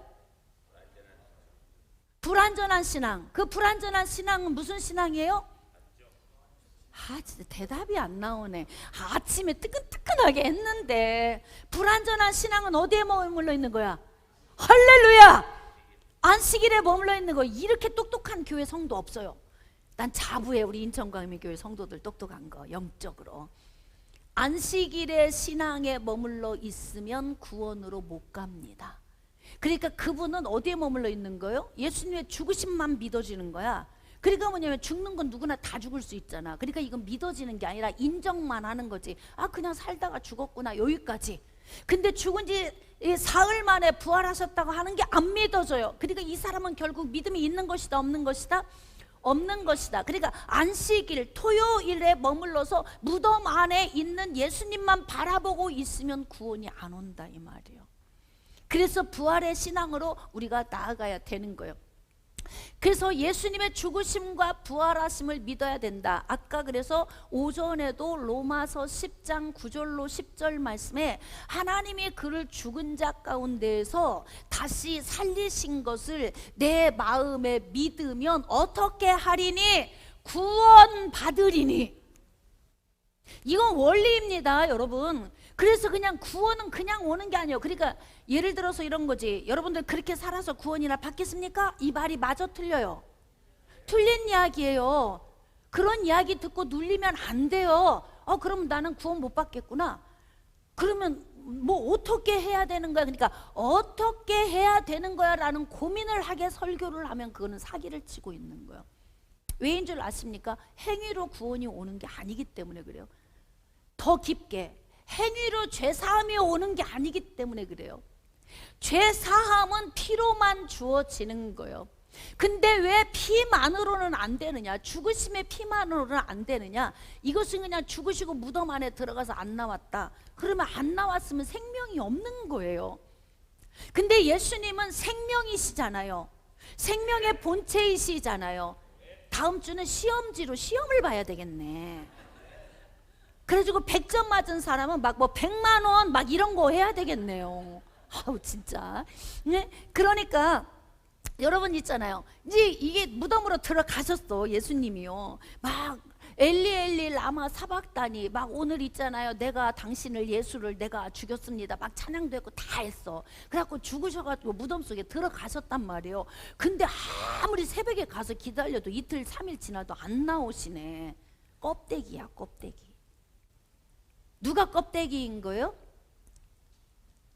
S1: 불완전한 신앙. 그 불완전한 신앙은 무슨 신앙이에요? 진짜 대답이 안 나오네. 아침에 뜨끈뜨끈하게 했는데 불완전한 신앙은 어디에 머물러 있는 거야? 할렐루야! 안식일에 머물러 있는 거. 이렇게 똑똑한 교회 성도 없어요. 난 자부해. 우리 인천광미교회 성도들 똑똑한 거, 영적으로. 안식일의 신앙에 머물러 있으면 구원으로 못 갑니다. 그러니까 그분은 어디에 머물러 있는 거예요? 예수님의 죽으심만 믿어지는 거야. 그러니까 뭐냐면 죽는 건 누구나 다 죽을 수 있잖아. 그러니까 이건 믿어지는 게 아니라 인정만 하는 거지. 그냥 살다가 죽었구나, 여기까지. 근데 죽은 지 사흘 만에 부활하셨다고 하는 게 안 믿어져요. 그러니까 이 사람은 결국 믿음이 있는 것이다, 없는 것이다? 없는 것이다. 그러니까 안식일, 토요일에 머물러서 무덤 안에 있는 예수님만 바라보고 있으면 구원이 안 온다, 이 말이에요. 그래서 부활의 신앙으로 우리가 나아가야 되는 거예요. 그래서 예수님의 죽으심과 부활하심을 믿어야 된다. 아까 그래서 오전에도 로마서 10장 9절로 10절 말씀에 하나님이 그를 죽은 자 가운데에서 다시 살리신 것을 내 마음에 믿으면 어떻게 하리니? 구원 받으리니. 이건 원리입니다, 여러분. 그래서 그냥 구원은 그냥 오는 게 아니에요. 그러니까 예를 들어서 이런 거지. 여러분들 그렇게 살아서 구원이나 받겠습니까? 이 말이 마저 틀려요. 틀린 이야기예요. 그런 이야기 듣고 눌리면 안 돼요. 그럼 나는 구원 못 받겠구나. 그러면 뭐 어떻게 해야 되는 거야? 그러니까 어떻게 해야 되는 거야? 라는 고민을 하게 설교를 하면 그거는 사기를 치고 있는 거예요. 왜인 줄 아십니까? 행위로 구원이 오는 게 아니기 때문에 그래요. 더 깊게 행위로 죄사함이 오는 게 아니기 때문에 그래요. 죄사함은 피로만 주어지는 거예요. 근데 왜 피만으로는 안 되느냐? 죽으심의 피만으로는 안 되느냐? 이것은 그냥 죽으시고 무덤 안에 들어가서 안 나왔다. 그러면 안 나왔으면 생명이 없는 거예요. 근데 예수님은 생명이시잖아요. 생명의 본체이시잖아요. 다음 주는 시험지로 시험을 봐야 되겠네. 그래가지고 100점 맞은 사람은 막 뭐 100만 원 막 이런 거 해야 되겠네요. 진짜. 네? 그러니까 여러분 있잖아요. 이제 이게 무덤으로 들어가셨어, 예수님이요. 막 엘리 엘리 라마 사박다니, 막 오늘 있잖아요, 내가 당신을, 예수를 내가 죽였습니다, 막 찬양도 했고 다 했어. 그래갖고 죽으셔가지고 무덤 속에 들어가셨단 말이에요. 근데 아무리 새벽에 가서 기다려도 이틀 3일 지나도 안 나오시네. 껍데기야, 껍데기. 누가 껍데기인 거예요?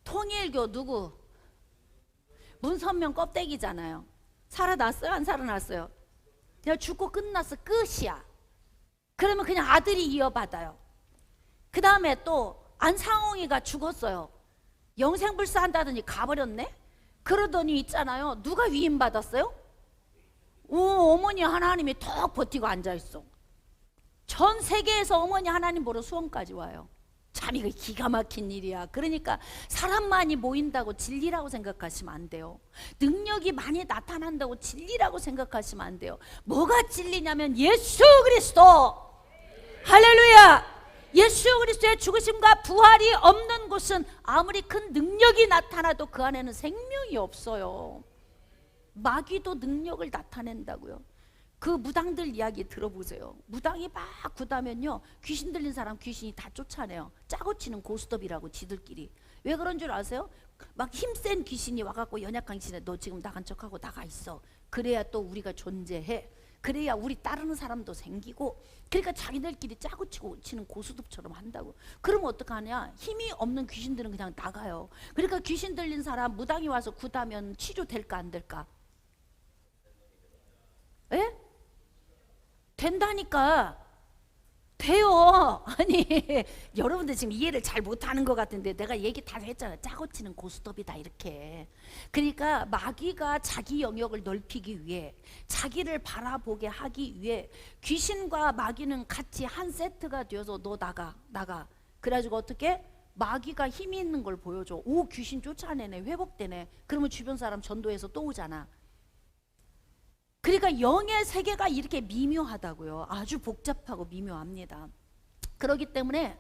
S1: 통일교 누구? 문선명 껍데기잖아요. 살아났어요, 안 살아났어요? 그냥 죽고 끝났어. 끝이야. 그러면 그냥 아들이 이어받아요. 그 다음에 또 안상홍이가 죽었어요. 영생불사한다더니 가버렸네. 그러더니 있잖아요, 누가 위임받았어요? 어머니 하나님이 턱 버티고 앉아있어. 전 세계에서 어머니 하나님 보러 수원까지 와요. 참 이거 기가 막힌 일이야. 그러니까 사람만이 모인다고 진리라고 생각하시면 안 돼요. 능력이 많이 나타난다고 진리라고 생각하시면 안 돼요. 뭐가 진리냐면 예수 그리스도. 할렐루야. 예수 그리스도의 죽으심과 부활이 없는 곳은 아무리 큰 능력이 나타나도 그 안에는 생명이 없어요. 마귀도 능력을 나타낸다고요. 그 무당들 이야기 들어보세요. 무당이 막 구다면요, 귀신 들린 사람 귀신이 다 쫓아내요. 짜고 치는 고스톱이라고 지들끼리. 왜 그런 줄 아세요? 막 힘센 귀신이 와갖고 연약한 귀신에 너 지금 나간 척하고 나가 있어. 그래야 또 우리가 존재해. 그래야 우리 따르는 사람도 생기고. 그러니까 자기들끼리 짜고 치는 고스톱처럼 한다고. 그러면 어떡하냐? 힘이 없는 귀신들은 그냥 나가요. 그러니까 귀신 들린 사람 무당이 와서 구다면 치료될까 안 될까? 에? 된다니까. 돼요. 아니 여러분들 지금 이해를 잘 못하는 것 같은데 내가 얘기 다 했잖아. 짜고 치는 고스톱이다 이렇게. 그러니까 마귀가 자기 영역을 넓히기 위해, 자기를 바라보게 하기 위해 귀신과 마귀는 같이 한 세트가 되어서 너 나가. 그래가지고 어떻게? 마귀가 힘이 있는 걸 보여줘. 오, 귀신 쫓아내네, 회복되네. 그러면 주변 사람 전도해서 또 오잖아. 그러니까 영의 세계가 이렇게 미묘하다고요. 아주 복잡하고 미묘합니다. 그렇기 때문에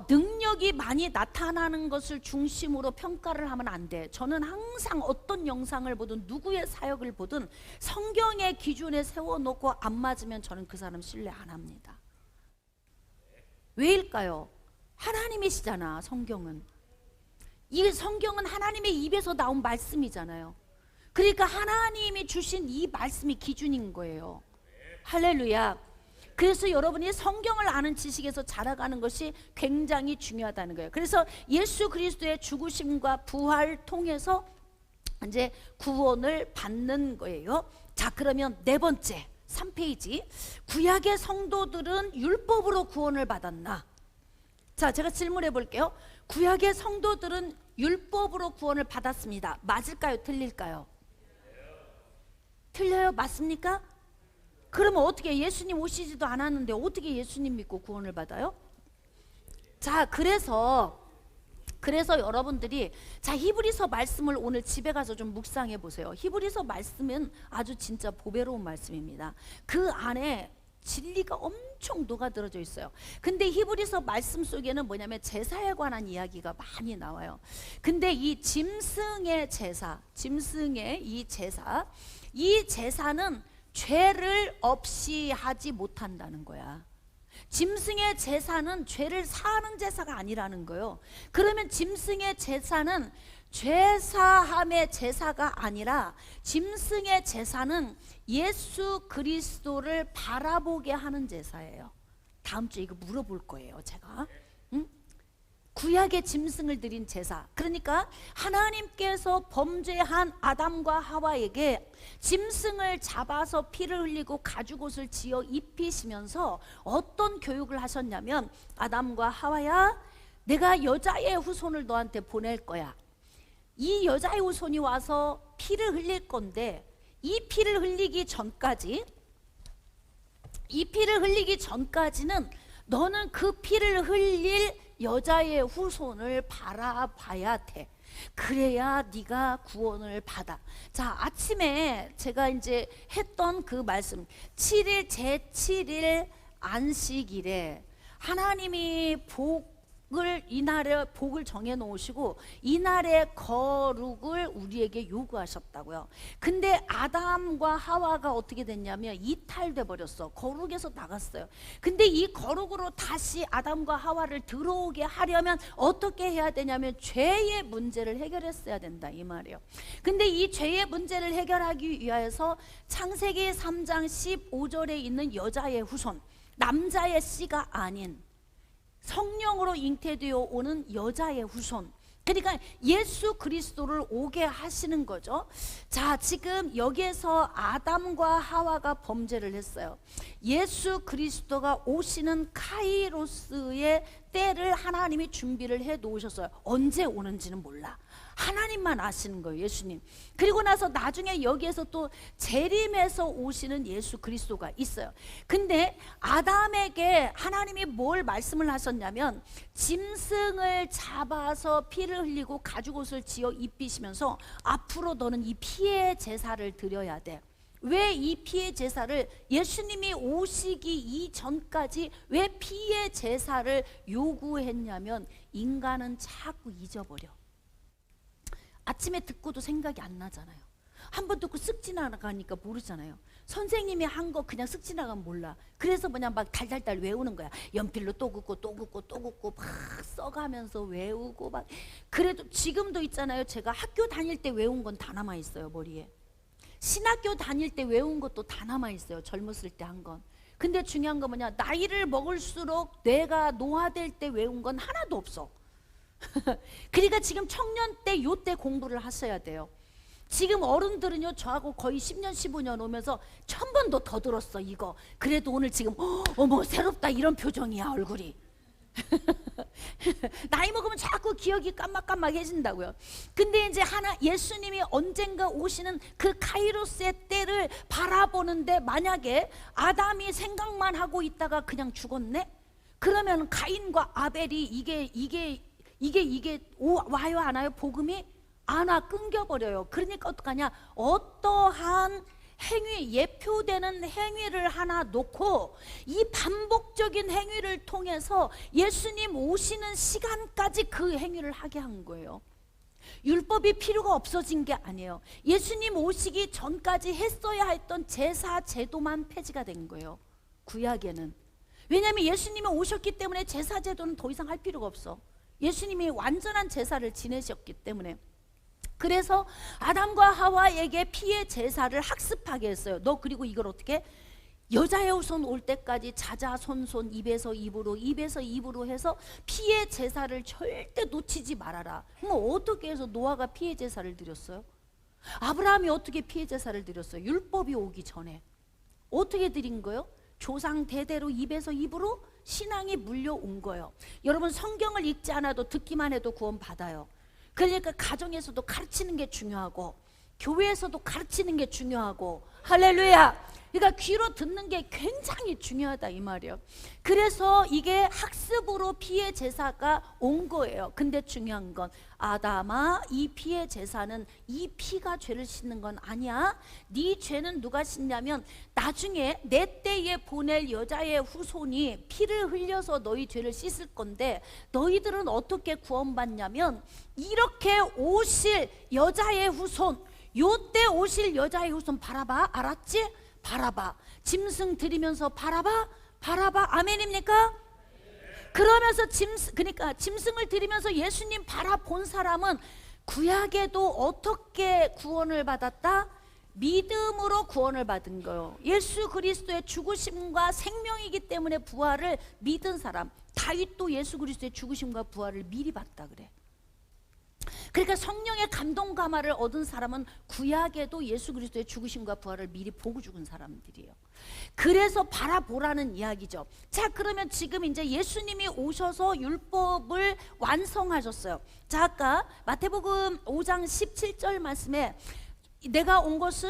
S1: 능력이 많이 나타나는 것을 중심으로 평가를 하면 안 돼. 저는 항상 어떤 영상을 보든 누구의 사역을 보든 성경의 기준에 세워놓고 안 맞으면 저는 그 사람 신뢰 안 합니다. 왜일까요? 하나님이시잖아. 성경은. 이 성경은 하나님의 입에서 나온 말씀이잖아요. 그러니까 하나님이 주신 이 말씀이 기준인 거예요. 할렐루야. 그래서 여러분이 성경을 아는 지식에서 자라가는 것이 굉장히 중요하다는 거예요. 그래서 예수 그리스도의 죽으심과 부활 통해서 이제 구원을 받는 거예요. 자, 그러면 네 번째 3페이지. 구약의 성도들은 율법으로 구원을 받았나? 자, 제가 질문해 볼게요. 구약의 성도들은 율법으로 구원을 받았습니다. 맞을까요? 틀릴까요? 틀려요? 맞습니까? 그러면 어떻게, 예수님 오시지도 않았는데 어떻게 예수님 믿고 구원을 받아요? 자, 그래서 여러분들이 자, 히브리서 말씀을 오늘 집에 가서 좀 묵상해 보세요. 히브리서 말씀은 아주 진짜 보배로운 말씀입니다. 그 안에 진리가 엄청 녹아들어져 있어요. 근데 히브리서 말씀 속에는 뭐냐면 제사에 관한 이야기가 많이 나와요. 근데 이 짐승의 제사, 이 제사는 죄를 없이 하지 못한다는 거야. 짐승의 제사는 죄를 사하는 제사가 아니라는 거예요. 그러면 짐승의 제사는 죄사함의 제사가 아니라, 짐승의 제사는 예수 그리스도를 바라보게 하는 제사예요. 다음 주에 이거 물어볼 거예요, 제가. 구약의 짐승을 드린 제사. 그러니까 하나님께서 범죄한 아담과 하와에게 짐승을 잡아서 피를 흘리고 가죽옷을 지어 입히시면서 어떤 교육을 하셨냐면, 아담과 하와야, 내가 여자의 후손을 너한테 보낼 거야. 이 여자의 후손이 와서 피를 흘릴 건데, 이 피를 흘리기 전까지는 너는 그 피를 흘릴 여자의 후손을 바라봐야 돼. 그래야 네가 구원을 받아. 자, 아침에 제가 이제 했던 그 말씀, 7일 제7일 안식일에 하나님이 이날에 복을 정해 놓으시고 이날의 거룩을 우리에게 요구하셨다고요. 근데 아담과 하와가 어떻게 됐냐면 이탈돼 버렸어. 거룩에서 나갔어요. 근데 이 거룩으로 다시 아담과 하와를 들어오게 하려면 어떻게 해야 되냐면 죄의 문제를 해결했어야 된다, 이 말이에요. 근데 이 죄의 문제를 해결하기 위하여서 창세기 3장 15절에 있는 여자의 후손, 남자의 씨가 아닌 성령으로 잉태되어 오는 여자의 후손, 그러니까 예수 그리스도를 오게 하시는 거죠. 자, 지금 여기에서 아담과 하와가 범죄를 했어요. 예수 그리스도가 오시는 카이로스의 때를 하나님이 준비를 해 놓으셨어요. 언제 오는지는 몰라. 하나님만 아시는 거예요, 예수님. 그리고 나서 나중에 여기에서 또 재림해서 오시는 예수 그리스도가 있어요. 근데 아담에게 하나님이 뭘 말씀을 하셨냐면, 짐승을 잡아서 피를 흘리고 가죽옷을 지어 입히시면서 앞으로 너는 이 피의 제사를 드려야 돼. 왜 이 피의 제사를, 예수님이 오시기 이전까지 왜 피의 제사를 요구했냐면, 인간은 자꾸 잊어버려. 아침에 듣고도 생각이 안 나잖아요. 한 번 듣고 쓱 지나가니까 모르잖아요. 선생님이 한 거 그냥 쓱 지나가면 몰라. 그래서 뭐냐 막 달달달 외우는 거야. 연필로 또 긋고 또 긋고 또 긋고 막 써가면서 외우고 막. 그래도 지금도 있잖아요. 제가 학교 다닐 때 외운 건 다 남아 있어요, 머리에. 신학교 다닐 때 외운 것도 다 남아 있어요, 젊었을 때 한 건. 근데 중요한 건 뭐냐, 나이를 먹을수록 뇌가 노화될 때 외운 건 하나도 없어. 그러니까 지금 청년 때 요 때 공부를 하셔야 돼요. 지금 어른들은요, 저하고 거의 10년 15년 오면서 1000번도 더 들었어 이거. 그래도 오늘 지금 어머 새롭다 이런 표정이야 얼굴이. 나이 먹으면 자꾸 기억이 깜막깜막해진다고요. 근데 이제 예수님이 언젠가 오시는 그 카이로스의 때를 바라보는데, 만약에 아담이 생각만 하고 있다가 그냥 죽었네? 그러면 가인과 아벨이 이게 와요 안 와요? 복음이 안 와, 끊겨버려요. 그러니까 어떡하냐, 어떠한 행위, 예표되는 행위를 하나 놓고 이 반복적인 행위를 통해서 예수님 오시는 시간까지 그 행위를 하게 한 거예요. 율법이 필요가 없어진 게 아니에요. 예수님 오시기 전까지 했어야 했던 제사 제도만 폐지가 된 거예요, 구약에는. 왜냐하면 예수님이 오셨기 때문에 제사 제도는 더 이상 할 필요가 없어. 예수님이 완전한 제사를 지내셨기 때문에. 그래서 아담과 하와에게 피의 제사를 학습하게 했어요. 너 그리고 이걸 어떻게, 여자의 후손 올 때까지 자자손손 입에서 입으로 해서 피의 제사를 절대 놓치지 말아라. 그럼 어떻게 해서 노아가 피의 제사를 드렸어요? 아브라함이 어떻게 피의 제사를 드렸어요? 율법이 오기 전에 어떻게 드린 거예요? 조상 대대로 입에서 입으로 신앙이 물려온 거예요. 여러분, 성경을 읽지 않아도 듣기만 해도 구원 받아요. 그러니까 가정에서도 가르치는 게 중요하고, 교회에서도 가르치는 게 중요하고, 할렐루야. 그러니까 귀로 듣는 게 굉장히 중요하다 이 말이에요. 그래서 이게 학습으로 피의 제사가 온 거예요. 근데 중요한 건, 아담아, 이 피의 제사는 이 피가 죄를 씻는 건 아니야. 네 죄는 누가 씻냐면, 나중에 내 때에 보낼 여자의 후손이 피를 흘려서 너희 죄를 씻을 건데, 너희들은 어떻게 구원받냐면, 이렇게 오실 여자의 후손, 요때 오실 여자의 후손 바라봐. 알았지? 바라봐. 짐승 드리면서 바라봐. 아멘입니까? 그러면서 그러니까 짐승을 드리면서 예수님 바라본 사람은 구약에도 어떻게 구원을 받았다? 믿음으로 구원을 받은 거예요. 예수 그리스도의 죽으심과 생명이기 때문에 부활을 믿은 사람. 다윗도 예수 그리스도의 죽으심과 부활을 미리 봤다 그래. 그러니까 성령의 감동 감화를 얻은 사람은 구약에도 예수 그리스도의 죽으심과 부활을 미리 보고 죽은 사람들이에요. 그래서 바라보라는 이야기죠. 자, 그러면 지금 이제 예수님이 오셔서 율법을 완성하셨어요. 자, 아까 마태복음 5장 17절 말씀에 내가 온 것은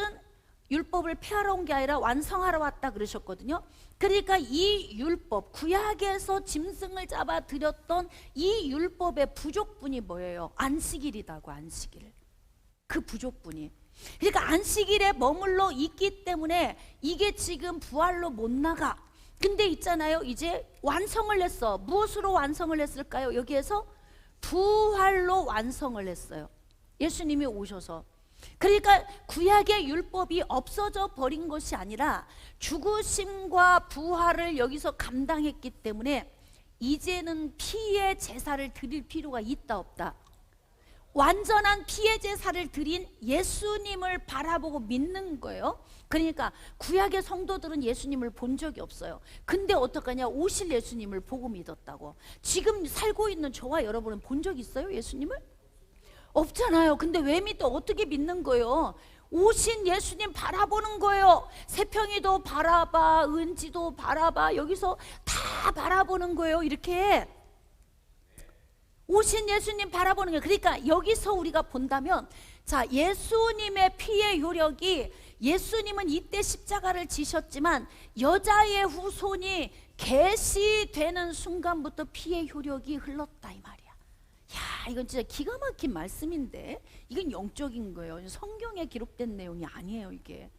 S1: 율법을 폐하러 온 게 아니라 완성하러 왔다 그러셨거든요. 그러니까 이 율법, 구약에서 짐승을 잡아 드렸던 이 율법의 부족분이 뭐예요? 안식일이라고. 안식일. 그 부족분이. 그러니까 안식일에 머물러 있기 때문에 이게 지금 부활로 못 나가. 근데 있잖아요, 이제 완성을 했어. 무엇으로 완성을 했을까요? 여기에서 부활로 완성을 했어요. 예수님이 오셔서. 그러니까 구약의 율법이 없어져 버린 것이 아니라 죽으심과 부활을 여기서 감당했기 때문에 이제는 피의 제사를 드릴 필요가 있다 없다? 완전한 피의 제사를 드린 예수님을 바라보고 믿는 거예요. 그러니까 구약의 성도들은 예수님을 본 적이 없어요. 근데 어떡하냐, 오실 예수님을 보고 믿었다고. 지금 살고 있는 저와 여러분은 본 적 있어요, 예수님을? 없잖아요. 근데 왜 믿어? 어떻게 믿는 거예요? 오신 예수님 바라보는 거예요. 세평이도 바라봐, 은지도 바라봐, 여기서 다 바라보는 거예요. 이렇게 오신 예수님 바라보는 거예요. 그러니까 여기서 우리가 본다면, 자, 예수님의 피의 효력이, 예수님은 이때 십자가를 지셨지만 여자의 후손이 계시되는 순간부터 피의 효력이 흘렀다 이 말이야. 야, 이건 진짜 기가 막힌 말씀인데, 이건 영적인 거예요. 성경에 기록된 내용이 아니에요 이게.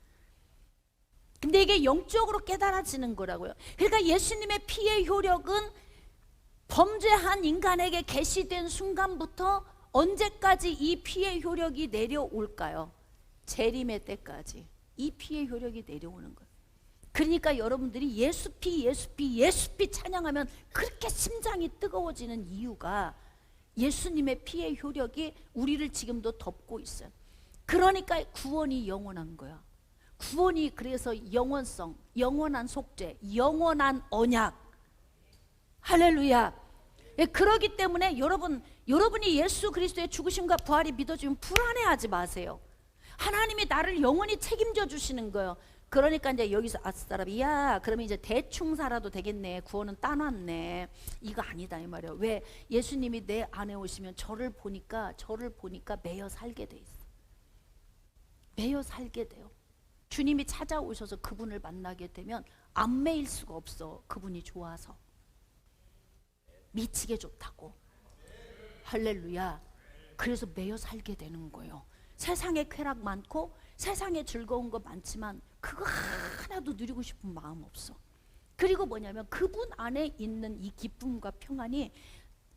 S1: 근데 이게 영적으로 깨달아지는 거라고요. 그러니까 예수님의 피의 효력은 범죄한 인간에게 계시된 순간부터 언제까지 이 피의 효력이 내려올까요? 재림의 때까지 이 피의 효력이 내려오는 거예요. 그러니까 여러분들이 예수피 예수피 예수피 찬양하면 그렇게 심장이 뜨거워지는 이유가 예수님의 피의 효력이 우리를 지금도 덮고 있어요. 그러니까 구원이 영원한 거야. 구원이 그래서 영원성, 영원한 속죄, 영원한 언약. 할렐루야. 예, 그러기 때문에 여러분이 예수 그리스도의 죽으심과 부활이 믿어지면 불안해하지 마세요. 하나님이 나를 영원히 책임져 주시는 거예요. 그러니까 이제 여기서 아싸라비야, 그러면 이제 대충 살아도 되겠네, 구원은 따놨네, 이거 아니다 이 말이에요. 왜? 예수님이 내 안에 오시면 저를 보니까 매여 살게 돼 있어. 매여 살게 돼요. 주님이 찾아오셔서 그분을 만나게 되면 안 매일 수가 없어. 그분이 좋아서 미치게 좋다고. 할렐루야. 그래서 매여 살게 되는 거예요. 세상에 쾌락 많고 세상에 즐거운 거 많지만 그거 하나도 누리고 싶은 마음 없어. 그리고 뭐냐면 그분 안에 있는 이 기쁨과 평안이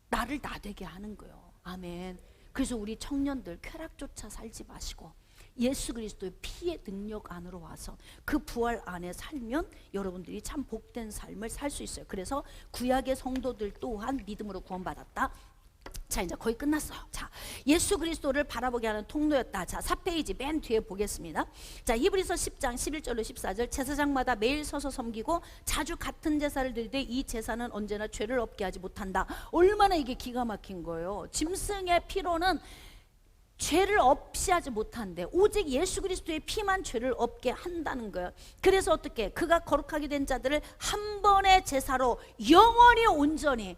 S1: 나를 나되게 하는 거예요. 아멘. 그래서 우리 청년들 쾌락조차 살지 마시고 예수 그리스도의 피의 능력 안으로 와서 그 부활 안에 살면 여러분들이 참 복된 삶을 살 수 있어요. 그래서 구약의 성도들 또한 믿음으로 구원받았다. 자, 이제 거의 끝났어요. 자, 예수 그리스도를 바라보게 하는 통로였다. 자, 4페이지 맨 뒤에 보겠습니다. 자, 히브리서 10장 11절로 14절. 제사장마다 매일 서서 섬기고 자주 같은 제사를 드리되 이 제사는 언제나 죄를 없게 하지 못한다. 얼마나 이게 기가 막힌 거예요. 짐승의 피로는 죄를 없이 하지 못한대. 오직 예수 그리스도의 피만 죄를 없게 한다는 거예요. 그래서 어떻게? 그가 거룩하게 된 자들을 한 번의 제사로 영원히 온전히,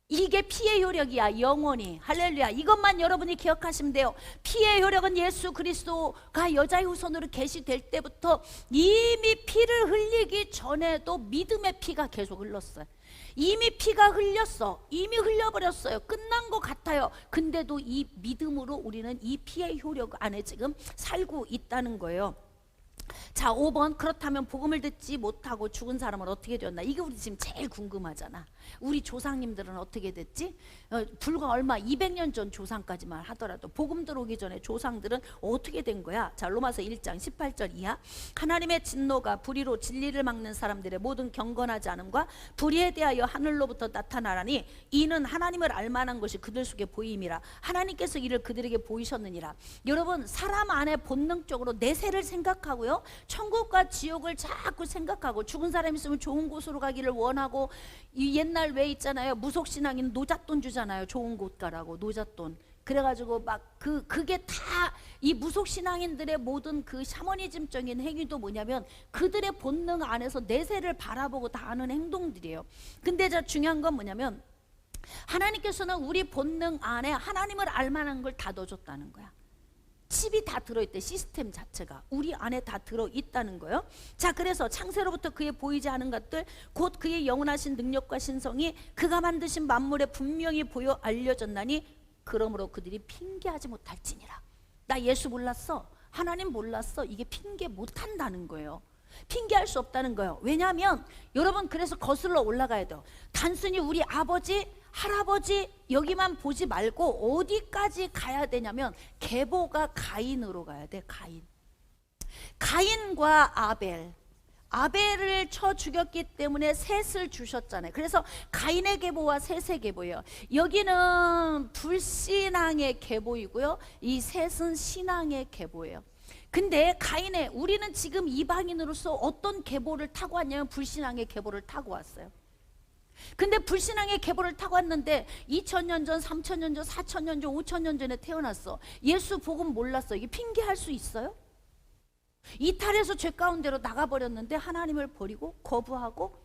S1: 이게 피의 효력이야. 영원히. 할렐루야. 이것만 여러분이 기억하시면 돼요. 피의 효력은 예수 그리스도가 여자의 후손으로 계시될 때부터 이미 피를 흘리기 전에도 믿음의 피가 계속 흘렀어요. 이미 피가 흘렸어. 이미 흘려버렸어요. 끝난 것 같아요. 근데도 이 믿음으로 우리는 이 피의 효력 안에 지금 살고 있다는 거예요. 자, 5번. 그렇다면 복음을 듣지 못하고 죽은 사람은 어떻게 되었나? 이게 우리 지금 제일 궁금하잖아. 우리 조상님들은 어떻게 됐지? 불과 얼마 200년 전 조상까지만 하더라도 복음 들어오기 전에 조상들은 어떻게 된 거야? 자, 로마서 1장 18절 이하. 하나님의 진노가 불의로 진리를 막는 사람들의 모든 경건하지 않음과 불의에 대하여 하늘로부터 나타나라니 이는 하나님을 알만한 것이 그들 속에 보임이라. 하나님께서 이를 그들에게 보이셨느니라. 여러분, 사람 안에 본능적으로 내세를 생각하고요, 천국과 지옥을 자꾸 생각하고 죽은 사람 있으면 좋은 곳으로 가기를 원하고, 이 옛날 왜 있잖아요, 무속신앙인 노잣돈 주잖아요. 좋은 곳 가라고 노잣돈. 그래가지고 막 그게 다 이 무속신앙인들의 모든 그 샤머니즘적인 행위도 뭐냐면 그들의 본능 안에서 내세를 바라보고 다 하는 행동들이에요. 근데 저 중요한 건 뭐냐면 하나님께서는 우리 본능 안에 하나님을 알만한 걸 다 넣어줬다는 거야. 칩이 다 들어있대. 시스템 자체가 우리 안에 다 들어있다는 거예요. 자, 그래서 창세로부터 그의 보이지 않은 것들 곧 그의 영원하신 능력과 신성이 그가 만드신 만물에 분명히 보여 알려졌나니 그러므로 그들이 핑계하지 못할지니라. 나 예수 몰랐어, 하나님 몰랐어, 이게 핑계 못한다는 거예요. 핑계할 수 없다는 거예요. 왜냐하면 여러분, 그래서 거슬러 올라가야 돼요. 단순히 우리 아버지 할아버지 여기만 보지 말고 어디까지 가야 되냐면 계보가 가인으로 가야 돼. 가인과 아벨을 쳐 죽였기 때문에 셋을 주셨잖아요. 그래서 가인의 계보와 셋의 계보예요. 여기는 불신앙의 계보이고요, 이 셋은 신앙의 계보예요. 근데 우리는 지금 이방인으로서 어떤 계보를 타고 왔냐면 불신앙의 계보를 타고 왔어요. 근데 불신앙의 계보를 타고 왔는데 2000년 전, 3000년 전, 4000년 전, 5000년 전에 태어났어. 예수 복음 몰랐어. 이게 핑계할 수 있어요? 이탈해서 죄 가운데로 나가버렸는데 하나님을 버리고 거부하고,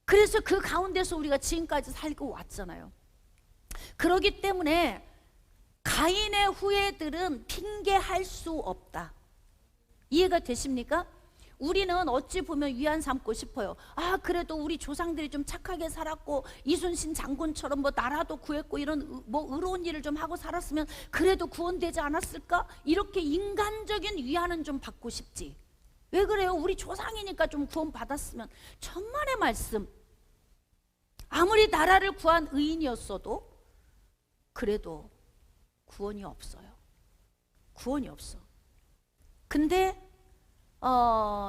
S1: 그래서 그 가운데서 우리가 지금까지 살고 왔잖아요. 그렇기 때문에 가인의 후예들은 핑계할 수 없다. 이해가 되십니까? 우리는 어찌 보면 위안 삼고 싶어요. 아, 그래도 우리 조상들이 좀 착하게 살았고 이순신 장군처럼 뭐 나라도 구했고 이런 뭐 의로운 일을 좀 하고 살았으면 그래도 구원되지 않았을까? 이렇게 인간적인 위안은 좀 받고 싶지. 왜 그래요? 우리 조상이니까 좀 구원 받았으면. 천만의 말씀. 아무리 나라를 구한 의인이었어도 그래도 구원이 없어요. 구원이 없어. 근데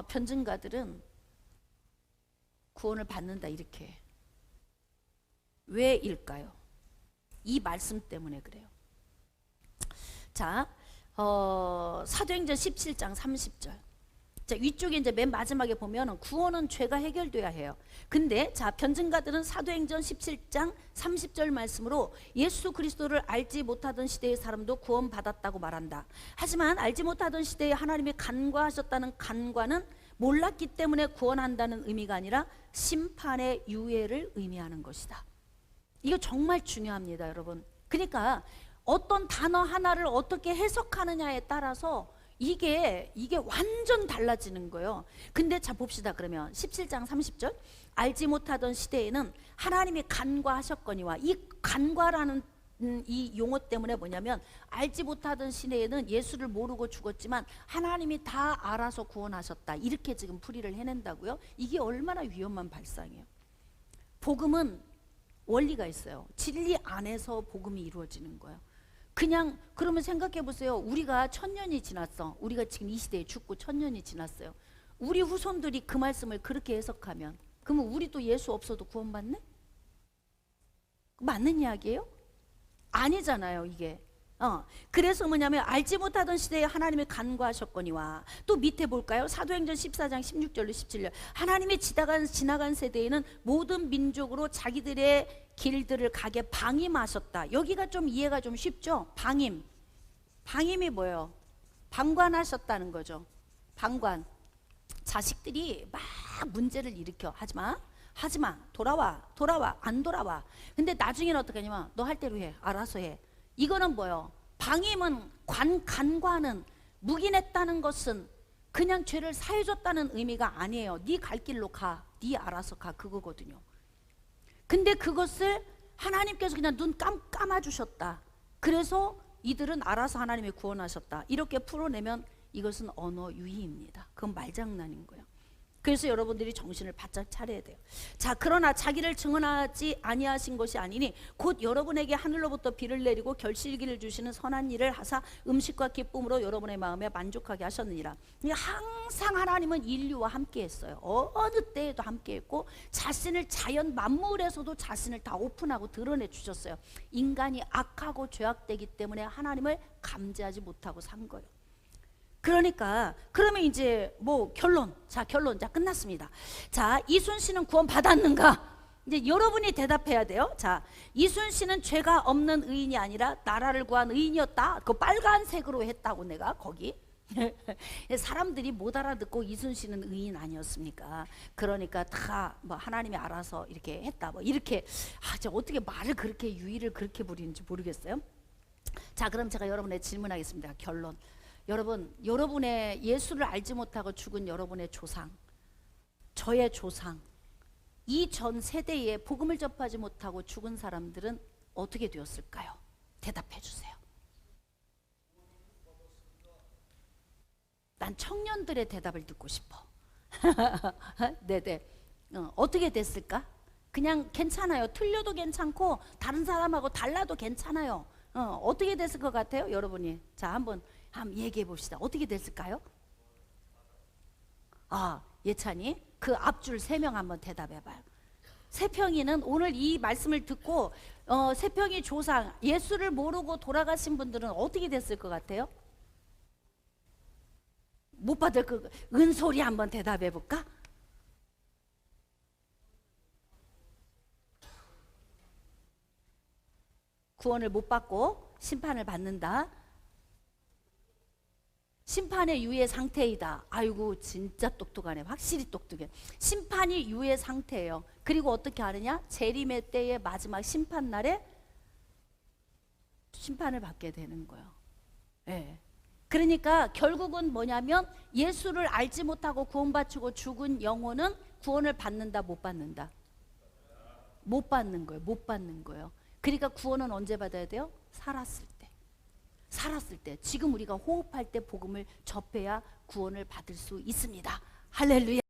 S1: 변증가들은 구원을 받는다 이렇게. 왜일까요? 이 말씀 때문에 그래요. 자, 사도행전 17장 30절. 자, 위쪽에 이제 맨 마지막에 보면은 구원은 죄가 해결돼야 해요. 근데 자, 변증가들은 사도행전 17장 30절 말씀으로 예수 그리스도를 알지 못하던 시대의 사람도 구원받았다고 말한다. 하지만 알지 못하던 시대에 하나님이 간과하셨다는 간과는 몰랐기 때문에 구원한다는 의미가 아니라 심판의 유예를 의미하는 것이다. 이거 정말 중요합니다, 여러분. 그러니까 어떤 단어 하나를 어떻게 해석하느냐에 따라서 이게 완전 달라지는 거예요. 근데 자, 봅시다. 그러면 17장 30절, 알지 못하던 시대에는 하나님이 간과하셨거니와, 이 간과라는 이 용어 때문에 뭐냐면, 알지 못하던 시대에는 예수를 모르고 죽었지만 하나님이 다 알아서 구원하셨다, 이렇게 지금 풀이를 해낸다고요. 이게 얼마나 위험한 발상이에요. 복음은 원리가 있어요. 진리 안에서 복음이 이루어지는 거예요. 그냥 그러면 생각해 보세요. 우리가 1000년이 지났어. 우리가 지금 이 시대에 죽고 1000년이 지났어요. 우리 후손들이 그 말씀을 그렇게 해석하면, 그러면 우리도 예수 없어도 구원받네? 맞는 이야기예요? 아니잖아요, 이게. 그래서 뭐냐면 알지 못하던 시대에 하나님이 간과하셨거니와, 또 밑에 볼까요? 사도행전 14장 16절로 17절. 하나님이 지나간 세대에는 모든 민족으로 자기들의 길들을 가게 방임하셨다. 여기가 좀 이해가 좀 쉽죠? 방임이 뭐예요? 방관하셨다는 거죠. 방관. 자식들이 막 문제를 일으켜. 하지마, 돌아와, 안 돌아와. 근데 나중에는 어떻게 하냐면, 너 할 대로 해, 알아서 해. 이거는 뭐예요? 방임은, 간과는, 묵인했다는 것은 그냥 죄를 사해줬다는 의미가 아니에요. 네 갈 길로 가, 네 알아서 가, 그거거든요. 근데 그것을 하나님께서 그냥 눈 감아주셨다. 그래서 이들은 알아서 하나님이 구원하셨다, 이렇게 풀어내면 이것은 언어 유희입니다. 그건 말장난인 거예요. 그래서 여러분들이 정신을 바짝 차려야 돼요. 자, 그러나 자기를 증언하지 아니하신 것이 아니니 곧 여러분에게 하늘로부터 비를 내리고 결실기를 주시는 선한 일을 하사 음식과 기쁨으로 여러분의 마음에 만족하게 하셨느니라. 항상 하나님은 인류와 함께 했어요. 어느 때에도 함께 했고, 자신을 자연 만물에서도 자신을 다 오픈하고 드러내 주셨어요. 인간이 악하고 죄악되기 때문에 하나님을 감지하지 못하고 산 거예요. 그러니까 그러면 이제 뭐 결론 자 끝났습니다. 자, 이순신은 구원 받았는가? 이제 여러분이 대답해야 돼요. 자, 이순신은 죄가 없는 의인이 아니라 나라를 구한 의인이었다. 그 빨간색으로 했다고 내가 거기 사람들이 못 알아듣고 이순신은 의인 아니었습니까? 그러니까 다 뭐 하나님이 알아서 이렇게 했다, 뭐 이렇게. 저 어떻게 말을 그렇게 유의를 그렇게 부리는지 모르겠어요. 자, 그럼 제가 여러분의 질문하겠습니다. 결론. 여러분의 예수를 알지 못하고 죽은 여러분의 조상, 저의 조상, 이 전 세대에 복음을 접하지 못하고 죽은 사람들은 어떻게 되었을까요? 대답해 주세요. 난 청년들의 대답을 듣고 싶어. 네네. 어떻게 됐을까? 그냥 괜찮아요. 틀려도 괜찮고 다른 사람하고 달라도 괜찮아요. 어떻게 됐을 것 같아요, 여러분이? 자, 한번 얘기해 봅시다. 어떻게 됐을까요? 예찬이 그 앞줄 3명 한번 대답해 봐요. 세평이는 오늘 이 말씀을 듣고 세평이 조상, 예수를 모르고 돌아가신 분들은 어떻게 됐을 것 같아요? 못 받을 그 은솔이 한번 대답해 볼까? 구원을 못 받고 심판을 받는다. 심판의 유예 상태이다. 아이고 진짜 똑똑하네. 확실히 똑똑해. 심판이 유예 상태예요. 그리고 어떻게 하느냐? 재림의 때의 마지막 심판 날에 심판을 받게 되는 거예요. 예. 그러니까 결국은 뭐냐면 예수를 알지 못하고 구원받고 죽은 영혼은 구원을 받는다, 못 받는다? 못 받는 거예요. 못 받는 거예요. 그러니까 구원은 언제 받아야 돼요? 살았을 때. 살았을 때. 지금 우리가 호흡할 때 복음을 접해야 구원을 받을 수 있습니다. 할렐루야.